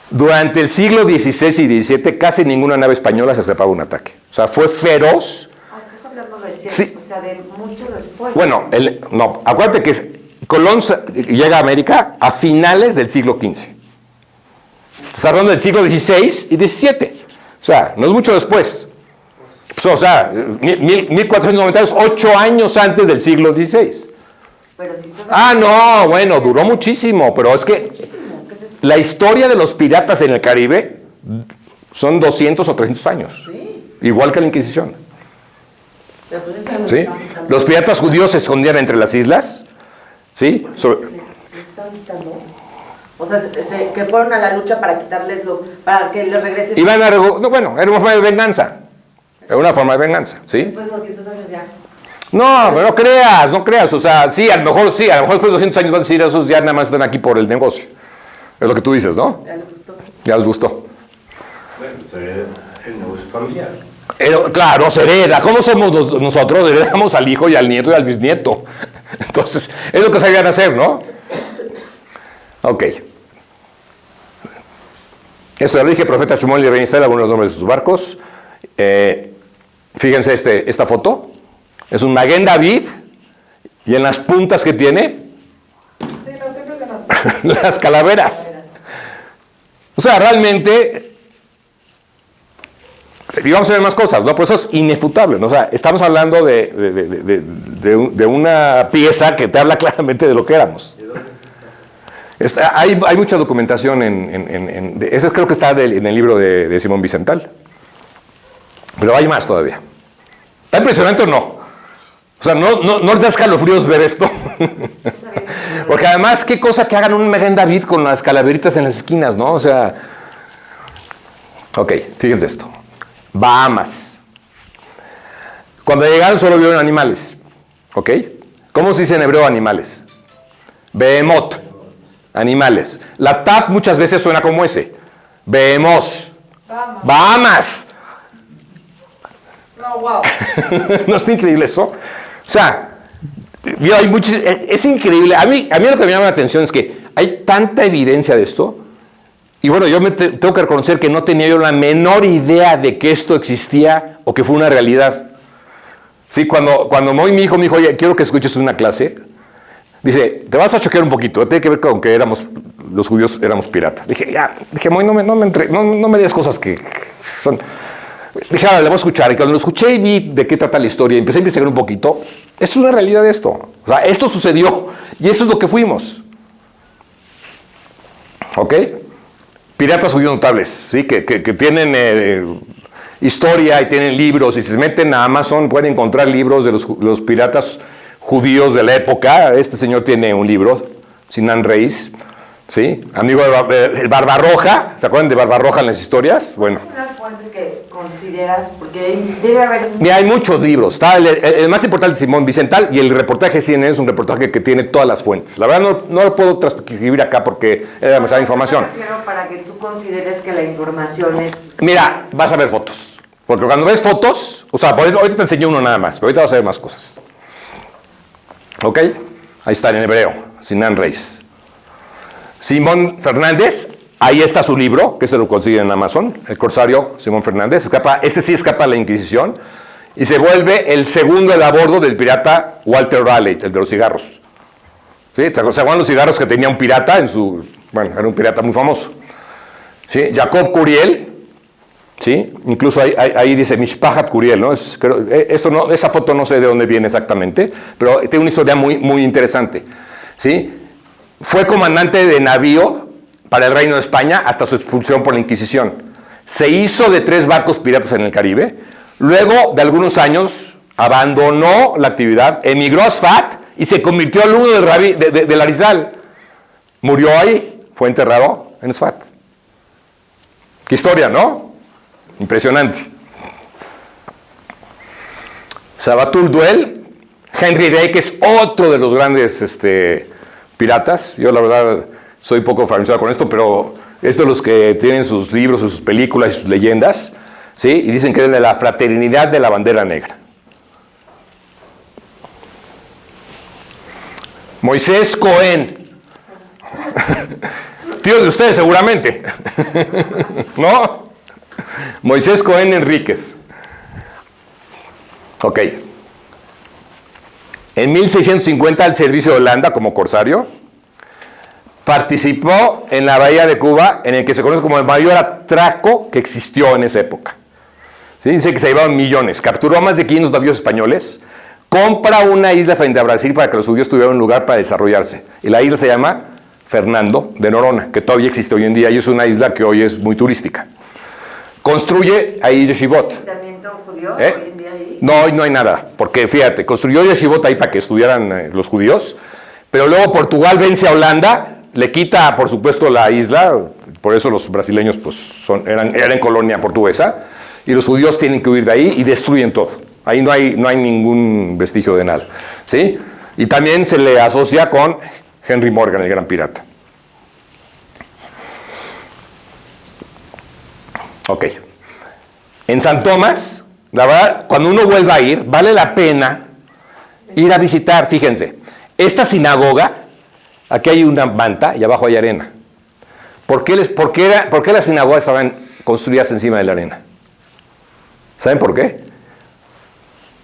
[SPEAKER 1] Durante el siglo XVI y XVII casi ninguna nave española se escapaba de un ataque. O sea, fue feroz.
[SPEAKER 5] Estás hablando recién,
[SPEAKER 1] Sí.
[SPEAKER 5] o sea, de mucho después.
[SPEAKER 1] Bueno, no, acuérdate que Colón llega a América a finales del siglo XV. Estás hablando del siglo XVI y XVII. O sea, no es mucho después. O sea, 1490 es 8 años antes del siglo XVI.
[SPEAKER 5] Pero si estás
[SPEAKER 1] No, bueno, duró muchísimo, pero es que la historia de los piratas en el Caribe son 200 o 300 años.
[SPEAKER 5] Sí.
[SPEAKER 1] Igual que la Inquisición.
[SPEAKER 5] Pero pues eso
[SPEAKER 1] ¿Sí? Los piratas judíos se escondían entre las islas. ¿Sí?
[SPEAKER 5] ¿Les están quitando? O sea, que fueron a la lucha para quitarles para que les regresen.
[SPEAKER 1] Iban a... No, bueno, era una forma de venganza. Era una forma de venganza, ¿sí?
[SPEAKER 5] Después de 200 años ya.
[SPEAKER 1] No, pero no creas. O sea, sí, a lo mejor después de 200 años van a decir, esos ya nada más están aquí por el negocio. Es lo que tú dices, ¿no?
[SPEAKER 5] Ya les gustó.
[SPEAKER 1] Ya les gustó.
[SPEAKER 2] Bueno, pues el negocio familiar.
[SPEAKER 1] Claro, se hereda. ¿Cómo somos nosotros? Heredamos al hijo y al nieto y al bisnieto. Entonces, es lo que sabían hacer, ¿no? Ok. Eso ya lo dije, profeta Shmuel y Reina Esther, algunos de los nombres de sus barcos. Fíjense esta foto. Es un Maguen David, y en las puntas que tiene,
[SPEAKER 3] Sí, no estoy impresionado.
[SPEAKER 1] las calaveras. O sea, realmente Y vamos a ver más cosas, ¿no? Por eso es inefutable, ¿no? O sea, estamos hablando de una pieza que te habla claramente de lo que éramos. Hay mucha documentación ese creo que está en el libro de Simón Vicental. Pero hay más todavía. ¿Está impresionante o no? O sea, no les da escalofríos ver esto. Porque además, qué cosa que hagan un Megen David con las calaveritas en las esquinas, ¿no? O sea... Ok, fíjense esto. Bahamas. Cuando llegaron solo vieron animales. ¿Ok? ¿Cómo se dice en hebreo animales? Behemoth. Animales. La Taf muchas veces suena como ese. Behemoth. Bahamas.
[SPEAKER 3] No, wow.
[SPEAKER 1] ¿No es increíble eso? O sea, es increíble. A mí lo que me llama la atención es que hay tanta evidencia de esto. Y bueno, yo tengo que reconocer que no tenía yo la menor idea de que esto existía o que fue una realidad. Sí, cuando mi hijo me dijo, oye, quiero que escuches una clase, dice, te vas a choquear un poquito, tiene que ver con que los judíos éramos piratas. Dije, Moy, no me des cosas que son... Dije, ahora le voy a escuchar. Y cuando lo escuché y vi de qué trata la historia y empecé a investigar un poquito, es una realidad de esto. O sea, esto sucedió y esto es lo que fuimos. ¿Ok? Piratas judíos notables, ¿sí? Que tienen historia y tienen libros. Y si se meten a Amazon pueden encontrar libros de los piratas judíos de la época. Este señor tiene un libro, Sinan Reis, ¿sí? Amigo del Barbarroja. ¿Se acuerdan de Barbarroja en las historias? Bueno.
[SPEAKER 5] ¿Cuáles son las fuentes que consideras? Porque debe haber...
[SPEAKER 1] Mira, hay muchos libros. Está el más importante de Simón Vicental y el reportaje de CNN es un reportaje que tiene todas las fuentes. La verdad no lo puedo transcribir acá porque era demasiada información.
[SPEAKER 5] Me refiero para que tú consideres que la información es...
[SPEAKER 1] Mira, vas a ver fotos. Porque cuando ves fotos, o sea, ahorita te enseño uno nada más, pero ahorita vas a ver más cosas. ¿Ok? Ahí está en hebreo, Sinan Reis. Simón Fernández, ahí está su libro, que se lo consiguen en Amazon, El Corsario Simón Fernández. Este sí escapa a la Inquisición y se vuelve el segundo a bordo del pirata Walter Raleigh, el de los cigarros. ¿Sí? ¿Se acuerdan los cigarros que tenía un pirata en su... Bueno, era un pirata muy famoso. ¿Sí? Jacob Curiel, ¿sí? Incluso ahí dice Mishpahat Curiel, ¿no? Esa foto no sé de dónde viene exactamente, pero tiene una historia muy, muy interesante. ¿Sí? Fue comandante de navío para el Reino de España hasta su expulsión por la Inquisición. Se hizo de 3 barcos piratas en el Caribe. Luego de algunos años abandonó la actividad, emigró a Sfat y se convirtió en alumno del Arizal. Murió ahí, fue enterrado en Sfat. Qué historia, ¿no? Impresionante. Sabatul Duel, Henry Day, que es otro de los grandes piratas. Yo la verdad soy poco familiarizado con esto, pero es de los que tienen sus libros, sus películas y sus leyendas, ¿sí? Y dicen que es de la fraternidad de la bandera negra. Moisés Cohen. Tío de ustedes seguramente. ¿No? Moisés Cohen Enríquez. Ok. En 1650 al servicio de Holanda como corsario. Participó en la bahía de Cuba, en el que se conoce como el mayor atraco que existió en esa época. ¿Sí? Dice que se llevaron millones. Capturó a más de 500 navíos españoles. Compra una isla frente a Brasil para que los judíos tuvieran un lugar para desarrollarse. Y la isla se llama Fernando de Noronha, que todavía existe hoy en día y es una isla que hoy es muy turística. Construye ahí yeshivot.
[SPEAKER 5] ¿Asentamiento judío
[SPEAKER 1] ¿Eh?
[SPEAKER 5] hoy en día ahí?
[SPEAKER 1] No, hoy no hay nada, porque fíjate, construyó yeshivot ahí para que estudiaran los judíos, pero luego Portugal vence a Holanda, le quita, por supuesto, la isla, por eso los brasileños pues, eran colonia portuguesa, y los judíos tienen que huir de ahí y destruyen todo. Ahí no hay ningún vestigio de nada, ¿sí? Y también se le asocia con Henry Morgan, el gran pirata. Ok. En San Tomás, la verdad, cuando uno vuelva a ir, vale la pena ir a visitar, fíjense, esta sinagoga, aquí hay una manta y abajo hay arena. ¿Por qué las sinagogas estaban construidas encima de la arena? ¿Saben por qué?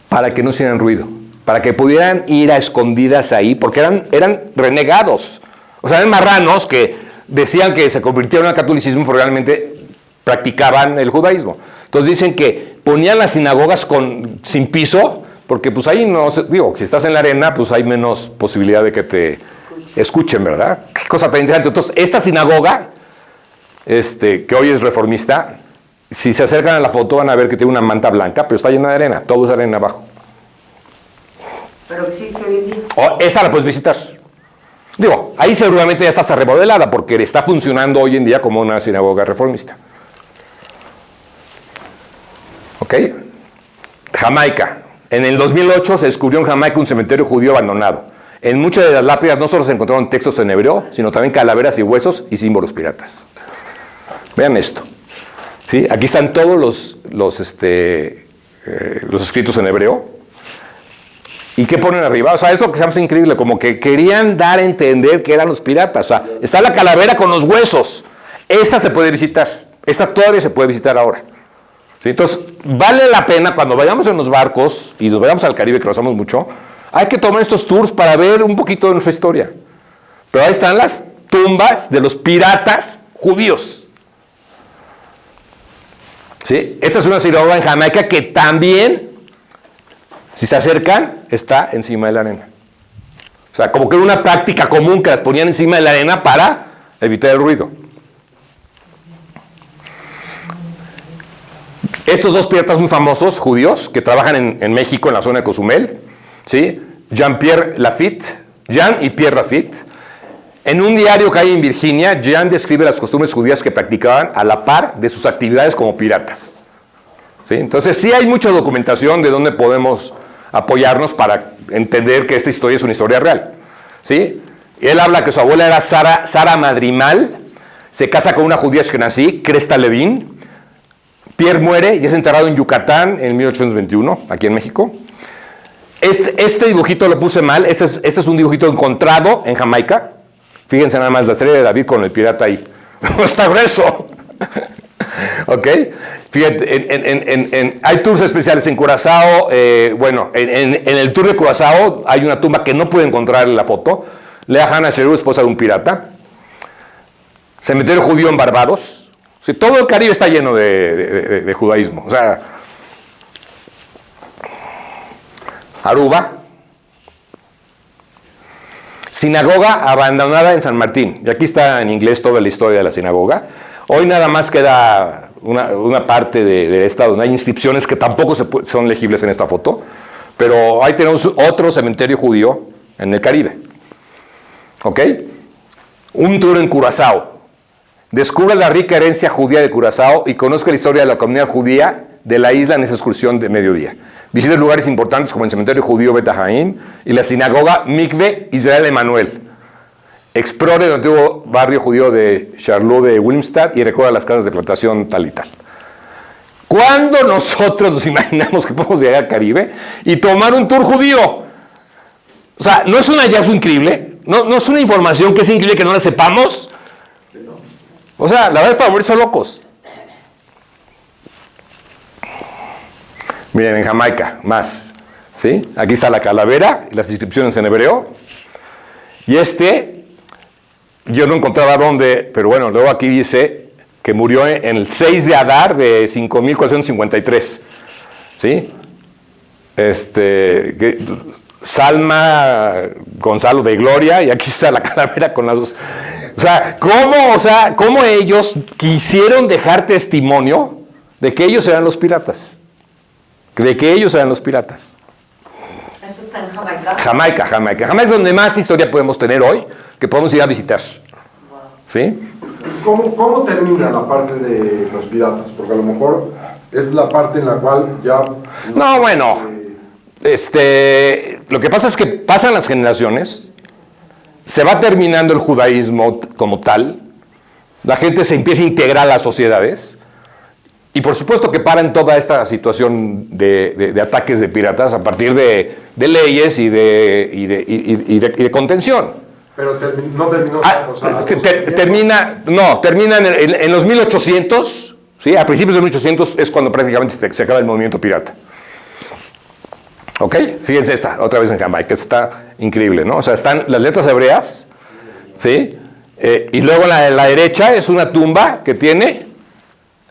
[SPEAKER 1] Para que no hicieran ruido, para que pudieran ir a escondidas ahí, porque eran renegados. O sea, eran marranos que decían que se convirtieron al catolicismo, pero realmente practicaban el judaísmo. Entonces dicen que ponían las sinagogas sin piso, porque pues ahí no, digo, si estás en la arena, pues hay menos posibilidad de que te escuchen, ¿verdad? Qué cosa tan interesante. Entonces, esta sinagoga, que hoy es reformista, si se acercan a la foto van a ver que tiene una manta blanca, pero está llena de arena, todo es arena abajo.
[SPEAKER 5] Pero existe hoy en día.
[SPEAKER 1] Esta la puedes visitar. Digo, ahí seguramente ya está remodelada porque está funcionando hoy en día como una sinagoga reformista. ¿Ok? Jamaica. En el 2008 se descubrió en Jamaica un cementerio judío abandonado. En muchas de las lápidas no solo se encontraron textos en hebreo, sino también calaveras y huesos y símbolos piratas. Vean esto. ¿Sí? Aquí están todos los escritos en hebreo. ¿Y qué ponen arriba? O sea, es lo que se llama increíble, como que querían dar a entender que eran los piratas. O sea, está la calavera con los huesos. Esta se puede visitar. Esta todavía se puede visitar ahora. ¿Sí? Entonces, vale la pena cuando vayamos en los barcos y nos vayamos al Caribe, que lo hacemos mucho, hay que tomar estos tours para ver un poquito de nuestra historia. Pero ahí están las tumbas de los piratas judíos. ¿Sí? Esta es una sinagoga en Jamaica que también, si se acercan, está encima de la arena. O sea, como que era una práctica común que las ponían encima de la arena para evitar el ruido. Estos dos piratas muy famosos, judíos, que trabajan en México, en la zona de Cozumel, ¿sí? Jean y Pierre Lafitte. En un diario que hay en Virginia, Jean describe las costumbres judías que practicaban a la par de sus actividades como piratas. ¿Sí? Entonces, sí hay mucha documentación de donde podemos apoyarnos para entender que esta historia es una historia real. ¿Sí? Él habla que su abuela era Sara Madrimal, se casa con una judía ashkenazí, Cresta Levin. Pierre muere y es enterrado en Yucatán en 1821, aquí en México. Este dibujito lo puse mal, este es un dibujito encontrado en Jamaica. Fíjense nada más la estrella de David con el pirata ahí. Está grueso. ¿Ok? Fíjate, hay tours especiales en Curazao. En el tour de Curazao hay una tumba que no pude encontrar en la foto. Lea Hannah Cheru, esposa de un pirata. Cementerio judío en Barbados. Sí, todo el Caribe está lleno de judaísmo. O sea, Aruba. Sinagoga abandonada en San Martín. Y aquí está en inglés toda la historia de la sinagoga. Hoy nada más queda una parte de esta donde hay inscripciones que tampoco son legibles en esta foto. Pero ahí tenemos otro cementerio judío en el Caribe. ¿Ok? Un tour en Curazao. Descubra la rica herencia judía de Curazao y conozca la historia de la comunidad judía de la isla en esa excursión de mediodía. Visite lugares importantes como el cementerio judío Bet Haim y la sinagoga Mikve Israel Emanuel. Explore el antiguo barrio judío de Charlotte de Wilmstad y recorra las casas de plantación tal y tal. ¿Cuándo nosotros nos imaginamos que podemos llegar al Caribe y tomar un tour judío? O sea, ¿no es un hallazgo increíble? ¿No es una información que es increíble que no la sepamos? O sea, la verdad es para morirse locos. Miren, en Jamaica, más. ¿Sí? Aquí está la calavera y las inscripciones en hebreo. Y yo no encontraba dónde, pero bueno, luego aquí dice que murió en el 6 de Adar de 5453. ¿Sí? Salma Gonzalo de Gloria, y aquí está la calavera con las dos. ¿Cómo ellos quisieron dejar testimonio de que ellos eran los piratas? De que ellos eran los piratas.
[SPEAKER 5] ¿Eso está en Jamaica?
[SPEAKER 1] Jamaica. Jamaica es donde más historia podemos tener hoy, que podemos ir a visitar. ¿Sí?
[SPEAKER 4] ¿Cómo termina la parte de los piratas? Porque a lo mejor es la parte en la cual ya...
[SPEAKER 1] No, bueno. Lo que pasa es que pasan las generaciones, se va terminando el judaísmo como tal, la gente se empieza a integrar a las sociedades, y por supuesto que paran toda esta situación de ataques de piratas a partir de leyes y de contención.
[SPEAKER 4] Pero no terminó...
[SPEAKER 1] termina en los 1800, ¿sí? A principios de 1800 es cuando prácticamente se acaba el movimiento pirata. ¿Ok? Fíjense otra vez en Jamaica, está increíble, ¿no? O sea, están las letras hebreas, ¿sí? Y luego la derecha es una tumba que tiene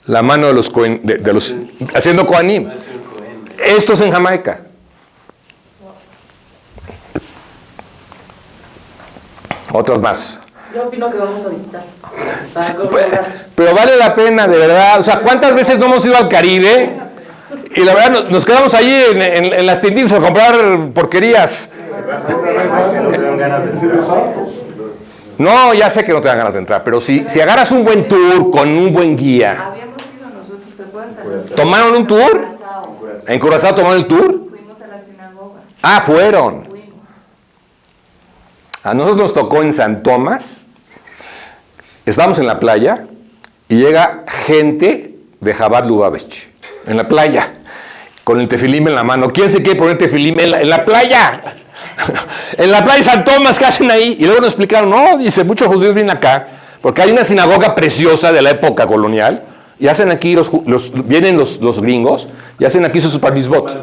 [SPEAKER 1] La mano de los, haciendo Kohanim. Esto es en Jamaica. Otras más.
[SPEAKER 3] Yo opino que vamos a visitar. Para
[SPEAKER 1] Sí,
[SPEAKER 3] corroborar.
[SPEAKER 1] pero vale la pena, de verdad. O sea, ¿cuántas veces no hemos ido al Caribe? Y la verdad, nos quedamos allí en las tienditas a comprar porquerías.
[SPEAKER 2] No te dan ganas de entrar.
[SPEAKER 1] No, ya sé que no te dan ganas de entrar, pero si agarras un buen tour con un buen guía.
[SPEAKER 6] Habíamos ido nosotros, ¿te acuerdas?
[SPEAKER 1] ¿Tomaron un tour?
[SPEAKER 6] Curazao.
[SPEAKER 1] ¿En Curazao tomaron el tour?
[SPEAKER 6] Fuimos a la sinagoga.
[SPEAKER 1] Ah, fueron.
[SPEAKER 6] Fuimos.
[SPEAKER 1] A nosotros nos tocó en San Tomás. Estábamos en la playa y llega gente de Chabad Lubavitch en la playa con el tefilim en la mano. ¿Quién se quiere poner tefilim en la playa? En la playa de San Tomás, ¿qué hacen ahí? Y luego nos explicaron, no, dice, muchos judíos vienen acá porque hay una sinagoga preciosa de la época colonial y hacen aquí, vienen los gringos y hacen aquí sus parmisbot.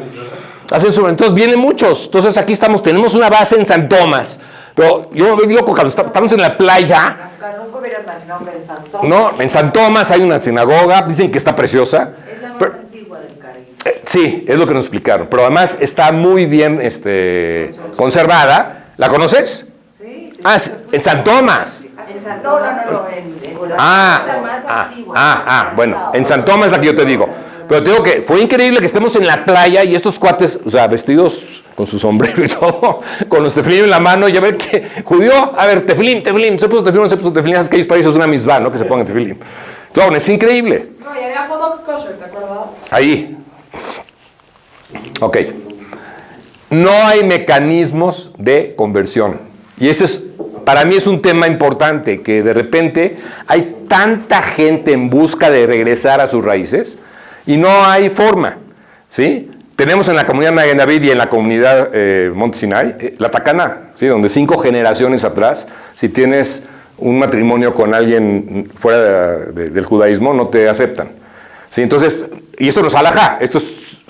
[SPEAKER 1] Entonces vienen muchos. Entonces aquí tenemos una base en San Tomás. Pero yo me vi loco cuando estamos en la playa.
[SPEAKER 5] Nunca hubiera imaginado que en San Tomás.
[SPEAKER 1] No, en San Tomás hay una sinagoga, dicen que está preciosa.
[SPEAKER 6] Es la más
[SPEAKER 1] Pero,
[SPEAKER 6] antigua del Caribe.
[SPEAKER 1] sí, es lo que nos explicaron. Pero además está muy bien conservada. ¿La conoces?
[SPEAKER 6] Sí.
[SPEAKER 1] Ah, en San Tomás.
[SPEAKER 5] En San
[SPEAKER 6] No,
[SPEAKER 5] Tomás.
[SPEAKER 6] en la más antigua.
[SPEAKER 1] Bueno, en San Tomás es la que yo te digo. Pero te digo que fue increíble que estemos en la playa y estos cuates, o sea, vestidos con su sombrero y todo, con los tefilim en la mano, y a ver qué, judío, a ver, tefilim, se puso tefilim, se puso tefilim, es que ellos para ellos es una misma, ¿no? Que se pongan tefilim. Entonces, es increíble.
[SPEAKER 3] No, y había hot dogs kosher, ¿te acuerdas?
[SPEAKER 1] Ahí. Ok. No hay mecanismos de conversión. Y ese es, para mí es un tema importante, que de repente hay tanta gente en busca de regresar a sus raíces y no hay forma, ¿sí? Tenemos en la comunidad Magen David y en la comunidad Monte Sinai, la Tacaná, ¿sí? Donde 5 generaciones atrás, si tienes un matrimonio con alguien fuera del judaísmo, no te aceptan, ¿sí? Entonces, y esto no es halajá, esto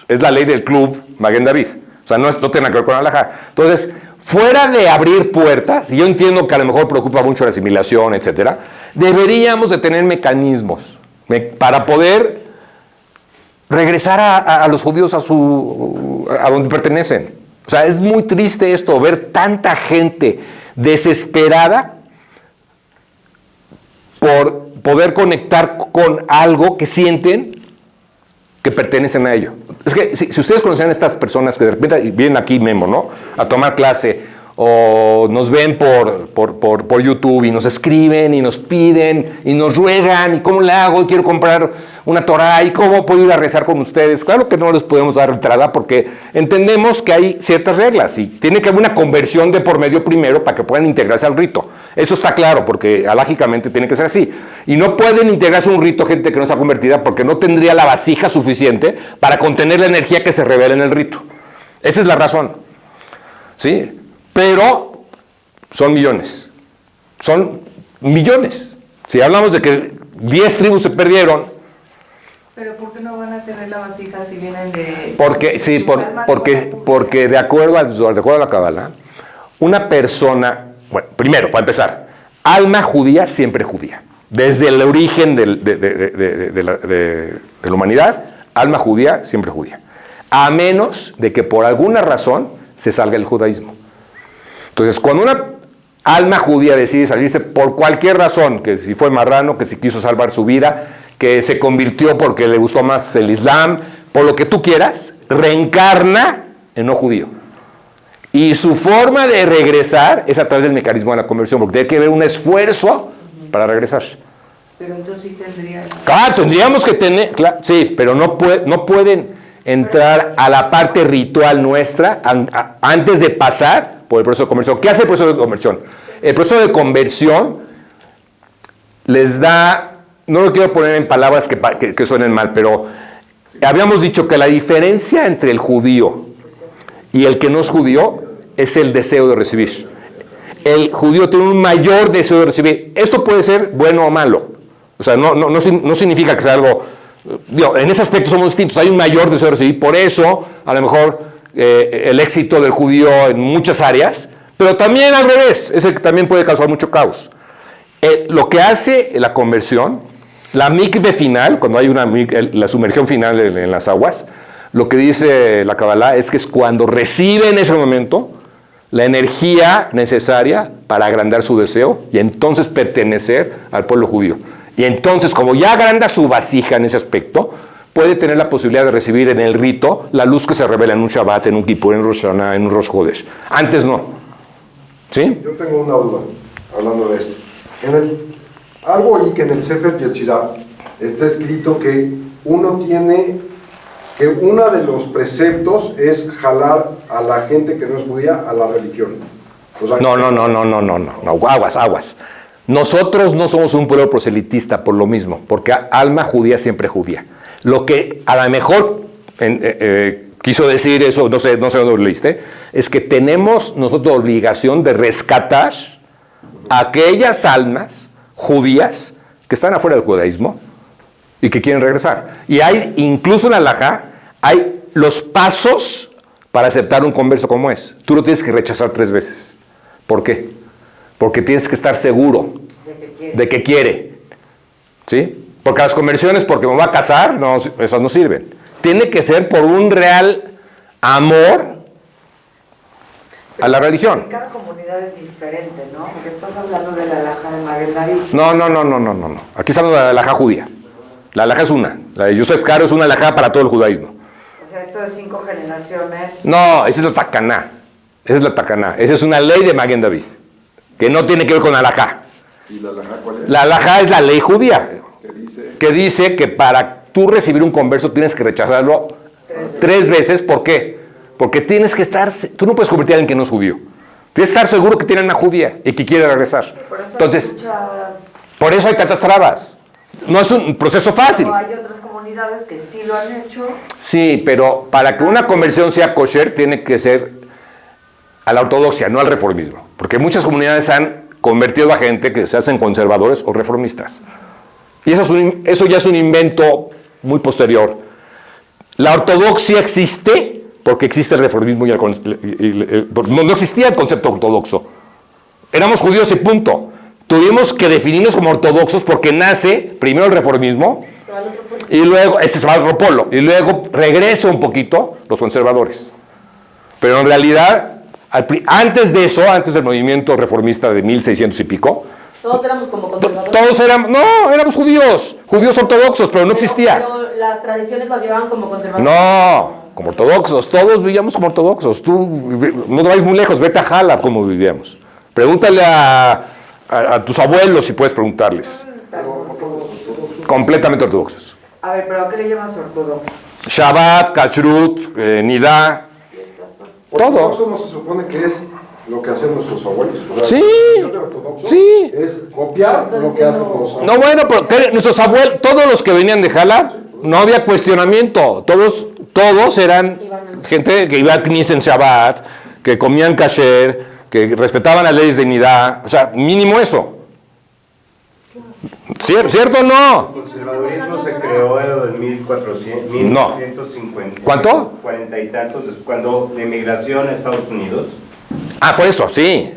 [SPEAKER 1] es la ley del club Magen David, o sea, no tiene nada que ver con halajá. Entonces, fuera de abrir puertas, y yo entiendo que a lo mejor preocupa mucho la asimilación, etcétera, deberíamos de tener mecanismos para poder regresar a los judíos a donde pertenecen. O sea, es muy triste esto, ver tanta gente desesperada por poder conectar con algo que sienten que pertenecen a ello. Es que si ustedes conocían a estas personas que de repente vienen aquí, Memo, ¿no? A tomar clase, o nos ven por YouTube y nos escriben y nos piden y nos ruegan, y cómo le hago, quiero comprar una Torah, y cómo puedo ir a rezar con ustedes. Claro que no les podemos dar entrada porque entendemos que hay ciertas reglas y tiene que haber una conversión de por medio primero para que puedan integrarse al rito. Eso está claro, porque alágicamente tiene que ser así. Y no pueden integrarse a un rito gente que no está convertida porque no tendría la vasija suficiente para contener la energía que se revela en el rito. Esa es la razón, ¿sí? Pero son millones. Son millones. Si hablamos de que 10 tribus se perdieron.
[SPEAKER 6] Pero ¿por qué no van a tener la vasija si vienen de...
[SPEAKER 1] Porque, sí, porque de acuerdo a la Kabbalah, una persona, bueno, primero, para empezar, alma judía siempre judía. Desde el origen de la humanidad, alma judía siempre judía. A menos de que por alguna razón se salga el judaísmo. Entonces, cuando una alma judía decide salirse por cualquier razón, que si fue marrano, que si quiso salvar su vida, que se convirtió porque le gustó más el Islam, por lo que tú quieras, reencarna en no judío. Y su forma de regresar es a través del mecanismo de la conversión, porque tiene que haber un esfuerzo para regresar.
[SPEAKER 6] Pero entonces sí tendría...
[SPEAKER 1] Claro, tendríamos que tener... Claro, sí, pero no pueden entrar a la parte ritual nuestra antes de pasar por el proceso de conversión. ¿Qué hace el proceso de conversión? El proceso de conversión les da... No lo quiero poner en palabras que suenen mal, pero habíamos dicho que la diferencia entre el judío y el que no es judío es el deseo de recibir. El judío tiene un mayor deseo de recibir. Esto puede ser bueno o malo. O sea, no significa que sea algo... Digo, en ese aspecto somos distintos. Hay un mayor deseo de recibir. Por eso, a lo mejor, el éxito del judío en muchas áreas, pero también al revés. Ese también puede causar mucho caos. Lo que hace la conversión La mikve final, cuando hay la sumergión final en las aguas, lo que dice la Kabbalah es que es cuando recibe en ese momento la energía necesaria para agrandar su deseo y entonces pertenecer al pueblo judío. Y entonces, como ya agranda su vasija en ese aspecto, puede tener la posibilidad de recibir en el rito la luz que se revela en un Shabbat, en un Kippur, en Rosh Hashanah, en un Rosh Chodesh. Antes no. ¿Sí?
[SPEAKER 4] Yo tengo una duda, hablando de esto. Algo ahí que en el Sefer Yetzirah está escrito que uno de los preceptos es jalar a la gente que no es judía a la religión. O sea,
[SPEAKER 1] No, aguas. Nosotros no somos un pueblo proselitista por lo mismo, porque alma judía siempre judía. Lo que a lo mejor quiso decir eso, no sé dónde lo leíste, es que tenemos nosotros obligación de rescatar a aquellas almas judías que están afuera del judaísmo y que quieren regresar. Y hay, incluso en la halajá, hay los pasos para aceptar un converso como es. Tú lo tienes que rechazar 3 veces. ¿Por qué? Porque tienes que estar seguro de que quiere. ¿Sí? Porque las conversiones, porque me va a casar, no, esas no sirven. Tiene que ser por un real amor a la religión.
[SPEAKER 5] Cada comunidad es diferente, ¿no? Porque estás hablando de la halajá de Magen David.
[SPEAKER 1] No. Aquí estamos de la halajá judía. La halajá es una. La de Yosef Karo es una halajá para todo el judaísmo.
[SPEAKER 5] O sea, esto de 5 generaciones.
[SPEAKER 1] No, esa es la Takaná. Esa es una ley de Magen David, que no tiene que ver con halajá.
[SPEAKER 7] ¿Y la halajá cuál es?
[SPEAKER 1] La halajá es la ley judía,
[SPEAKER 7] ¿Qué dice?
[SPEAKER 1] que dice que para tú recibir un converso tienes que rechazarlo 3 veces. ¿Por qué? Porque tienes que estar, tú no puedes convertir a alguien que no es judío. Tienes que estar seguro que tiene una judía y que quiere regresar.
[SPEAKER 5] Sí, por eso
[SPEAKER 1] Entonces,
[SPEAKER 5] hay
[SPEAKER 1] por eso hay tantas trabas. No es un proceso fácil.
[SPEAKER 5] Pero hay otras comunidades que sí lo han hecho.
[SPEAKER 1] Sí, pero para que una conversión sea kosher tiene que ser a la ortodoxia, no al reformismo. Porque muchas comunidades han convertido a gente que se hacen conservadores o reformistas. Y eso ya es un invento muy posterior. La ortodoxia existe porque existe el reformismo y no existía el concepto ortodoxo. Éramos judíos y punto. Tuvimos que definirnos como ortodoxos porque nace primero el reformismo y luego, ese se va al otro polo, y luego regresa un poquito los conservadores. Pero en realidad, antes de eso, antes del movimiento reformista de 1600 y pico,
[SPEAKER 3] Todos éramos como conservadores.
[SPEAKER 1] todos éramos judíos ortodoxos, pero no existía.
[SPEAKER 3] Pero las tradiciones las llevaban como conservadores.
[SPEAKER 1] No, como ortodoxos, todos vivíamos como ortodoxos. Tú no te vayas muy lejos, vete a Jalab como vivíamos. Pregúntale a tus abuelos si puedes preguntarles. Completamente ortodoxos.
[SPEAKER 5] A ver, pero ¿a qué le llamas ortodoxo?
[SPEAKER 1] Shabbat, Kashrut, Nidá, todo.
[SPEAKER 4] Ortodoxo no se supone que es lo que hacen nuestros abuelos. O sea,
[SPEAKER 1] Sí.
[SPEAKER 4] la definición de ortodoxo
[SPEAKER 1] Sí.
[SPEAKER 4] es copiar lo que hacen los abuelos.
[SPEAKER 1] No, bueno, pero nuestros abuelos, todos los que venían de Jalab, no había cuestionamiento. Todos eran gente que iba a Knis en Shabbat, que comían kasher, que respetaban las leyes de Nidá. O sea, mínimo eso. ¿Cierto o no?
[SPEAKER 2] El conservadurismo se creó en 1950.
[SPEAKER 1] ¿Cuánto?
[SPEAKER 2] 40 y tantos, cuando la inmigración a Estados Unidos.
[SPEAKER 1] Ah, por eso, sí,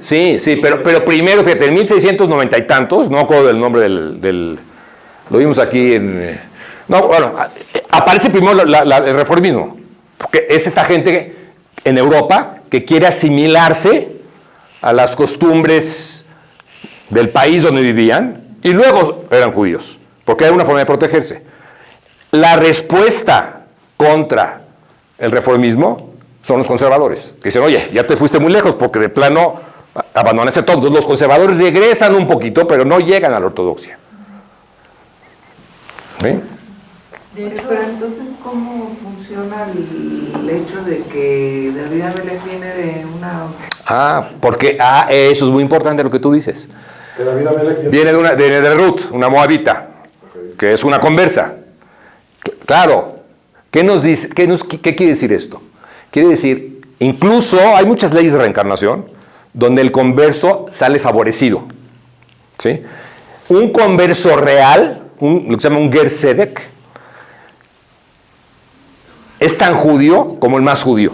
[SPEAKER 1] pero primero, fíjate, en 1690 y tantos, no me acuerdo del nombre del lo vimos aquí en... No, bueno, aparece primero el reformismo, porque es esta gente en Europa que quiere asimilarse a las costumbres del país donde vivían, y luego eran judíos, porque era una forma de protegerse. La respuesta contra el reformismo son los conservadores, que dicen, oye, ya te fuiste muy lejos porque de plano abandonaste todo. Entonces, los conservadores regresan un poquito, pero no llegan a la ortodoxia. ¿Sí?
[SPEAKER 6] Pero entonces, ¿cómo funciona el hecho de que David Amelech viene de una...
[SPEAKER 1] Porque eso es muy importante lo que tú dices.
[SPEAKER 4] Que David Amelech
[SPEAKER 1] Viene de Ruth, una moabita, que es una conversa. Claro, ¿qué nos dice? ¿Qué quiere decir esto? Quiere decir, incluso hay muchas leyes de reencarnación donde el converso sale favorecido. ¿Sí? Un converso real, lo que se llama un Ger Tzedek, es tan judío como el más judío.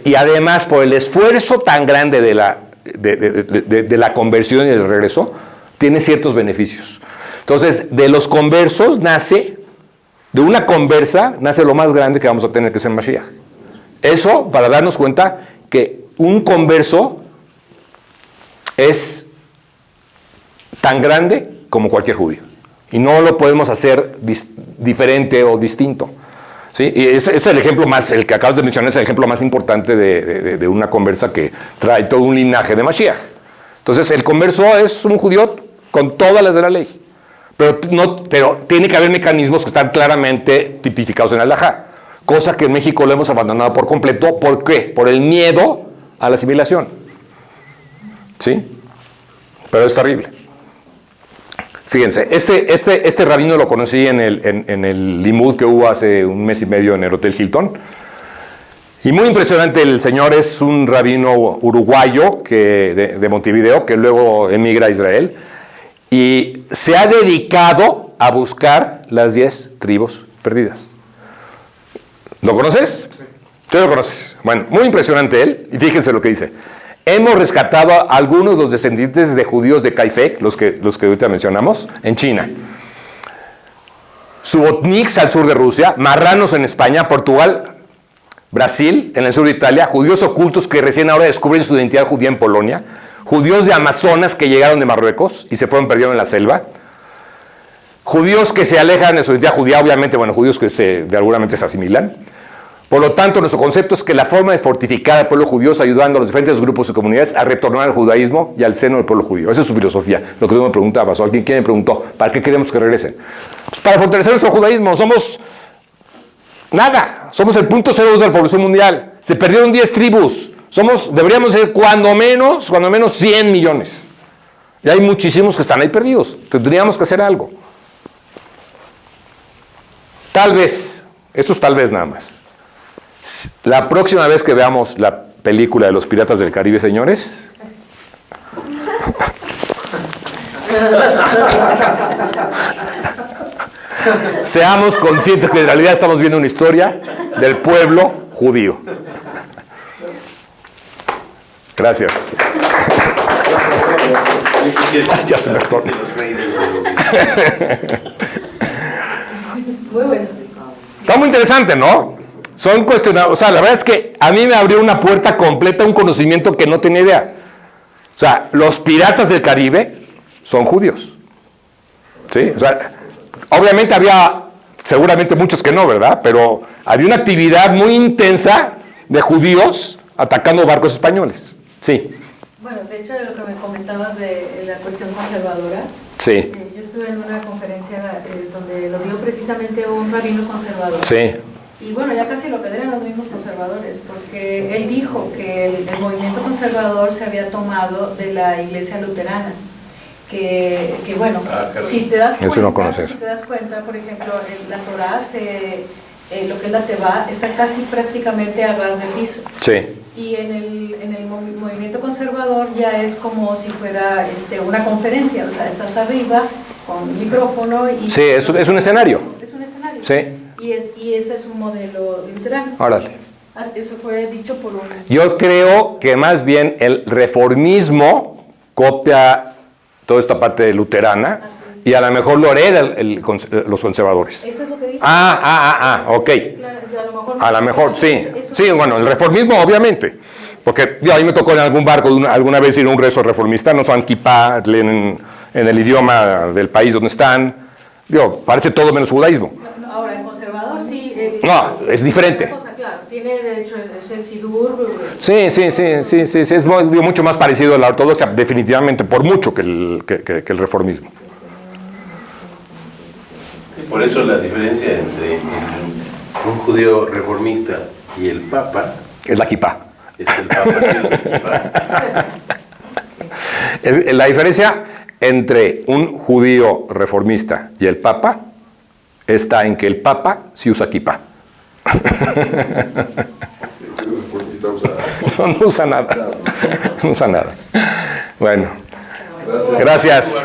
[SPEAKER 1] Y además, por el esfuerzo tan grande de la conversión y del regreso, tiene ciertos beneficios. Entonces, de los conversos de una conversa nace lo más grande que vamos a tener, que es el Mashiach. Eso para darnos cuenta que un converso es tan grande como cualquier judío. Y no lo podemos hacer diferente o distinto. ¿Sí? Y ese es el ejemplo más, el que acabas de mencionar, es el ejemplo más importante de una conversa que trae todo un linaje de Mashiach. Entonces, el converso es un judío con todas las de la ley. Pero tiene que haber mecanismos que están claramente tipificados en el halajá. Cosa que en México lo hemos abandonado por completo. ¿Por qué? Por el miedo a la asimilación. ¿Sí? Pero es terrible. Fíjense, este rabino lo conocí en el limud que hubo hace un mes y medio en el Hotel Hilton. Y muy impresionante, el señor es un rabino uruguayo de Montevideo, que luego emigra a Israel. Y se ha dedicado a buscar las 10 tribus perdidas. ¿Lo conoces? ¿Tú lo conoces? Bueno, muy impresionante él. Y fíjense lo que dice. Hemos rescatado a algunos de los descendientes de judíos de Caifec, los que ahorita mencionamos, en China. Subotniks al sur de Rusia, marranos en España, Portugal, Brasil, en el sur de Italia, judíos ocultos que recién ahora descubren su identidad judía en Polonia, judíos de Amazonas que llegaron de Marruecos y se fueron perdiendo en la selva, judíos que se alejan de su identidad judía, obviamente, bueno, judíos que de alguna manera se asimilan. Por lo tanto, nuestro concepto es que la forma de fortificar al pueblo judío es ayudando a los diferentes grupos y comunidades a retornar al judaísmo y al seno del pueblo judío. Esa es su filosofía. Lo que tú me preguntabas, o alguien me preguntó, ¿para qué queremos que regresen? Pues para fortalecer nuestro judaísmo. Somos nada. Somos el 0.02 de la población mundial. Se perdieron 10 tribus. Deberíamos ser cuando menos 100 millones. Y hay muchísimos que están ahí perdidos. Tendríamos que hacer algo. Tal vez, esto es tal vez nada más. La próxima vez que veamos la película de los Piratas del Caribe, señores, seamos conscientes que en realidad estamos viendo una historia del pueblo judío. Gracias. Ya se me perdona.
[SPEAKER 3] Muy bueno.
[SPEAKER 1] Está muy interesante, ¿no? Son cuestionables. O sea, la verdad es que a mí me abrió una puerta completa a un conocimiento que no tenía idea. O sea, los piratas del Caribe son judíos. ¿Sí? O sea, obviamente había, seguramente muchos que no, ¿verdad? Pero había una actividad muy intensa de judíos atacando barcos españoles. Sí.
[SPEAKER 8] Bueno, de hecho, de lo que me comentabas de la cuestión conservadora,
[SPEAKER 1] Sí.
[SPEAKER 8] Yo estuve en una conferencia donde lo dio precisamente un rabino conservador.
[SPEAKER 1] Sí.
[SPEAKER 8] Y bueno, ya casi lo que eran los mismos conservadores, porque él dijo que el movimiento conservador se había tomado de la iglesia luterana. Que bueno, si te das cuenta, por ejemplo, la Torá, lo que es la Tebá, está casi prácticamente a ras de piso.
[SPEAKER 1] Sí.
[SPEAKER 8] Y en el movimiento conservador ya es como si fuera una conferencia, o sea, estás arriba con un micrófono y...
[SPEAKER 1] Sí, es un escenario.
[SPEAKER 8] Es un escenario.
[SPEAKER 1] Sí.
[SPEAKER 8] Y ese es un modelo luterano.
[SPEAKER 1] Órale.
[SPEAKER 8] Eso fue dicho por un...
[SPEAKER 1] Yo creo que más bien el reformismo copia toda esta parte luterana y a lo mejor lo hereda los conservadores.
[SPEAKER 8] Eso es lo que dijo.
[SPEAKER 1] Ok.
[SPEAKER 8] Claro,
[SPEAKER 1] a lo mejor, sí. Sí, bueno, el reformismo obviamente. Porque a mí me tocó en algún barco alguna vez ir a un rezo reformista, no son kipá, leen en el idioma del país donde están. Parece todo menos judaísmo.
[SPEAKER 8] Ahora, el conservador sí...
[SPEAKER 1] No, es diferente.
[SPEAKER 8] Claro, tiene derecho a ser sidur.
[SPEAKER 1] Sí, es mucho más parecido a la ortodoxia, definitivamente, por mucho que el reformismo.
[SPEAKER 9] Y por eso la diferencia entre un judío reformista y el Papa...
[SPEAKER 1] Es la kipá.
[SPEAKER 9] Es el Papa y el kipá.
[SPEAKER 1] La diferencia entre un judío reformista y el Papa está en que el Papa sí usa kipá. No usa nada. No usa nada. Bueno, gracias.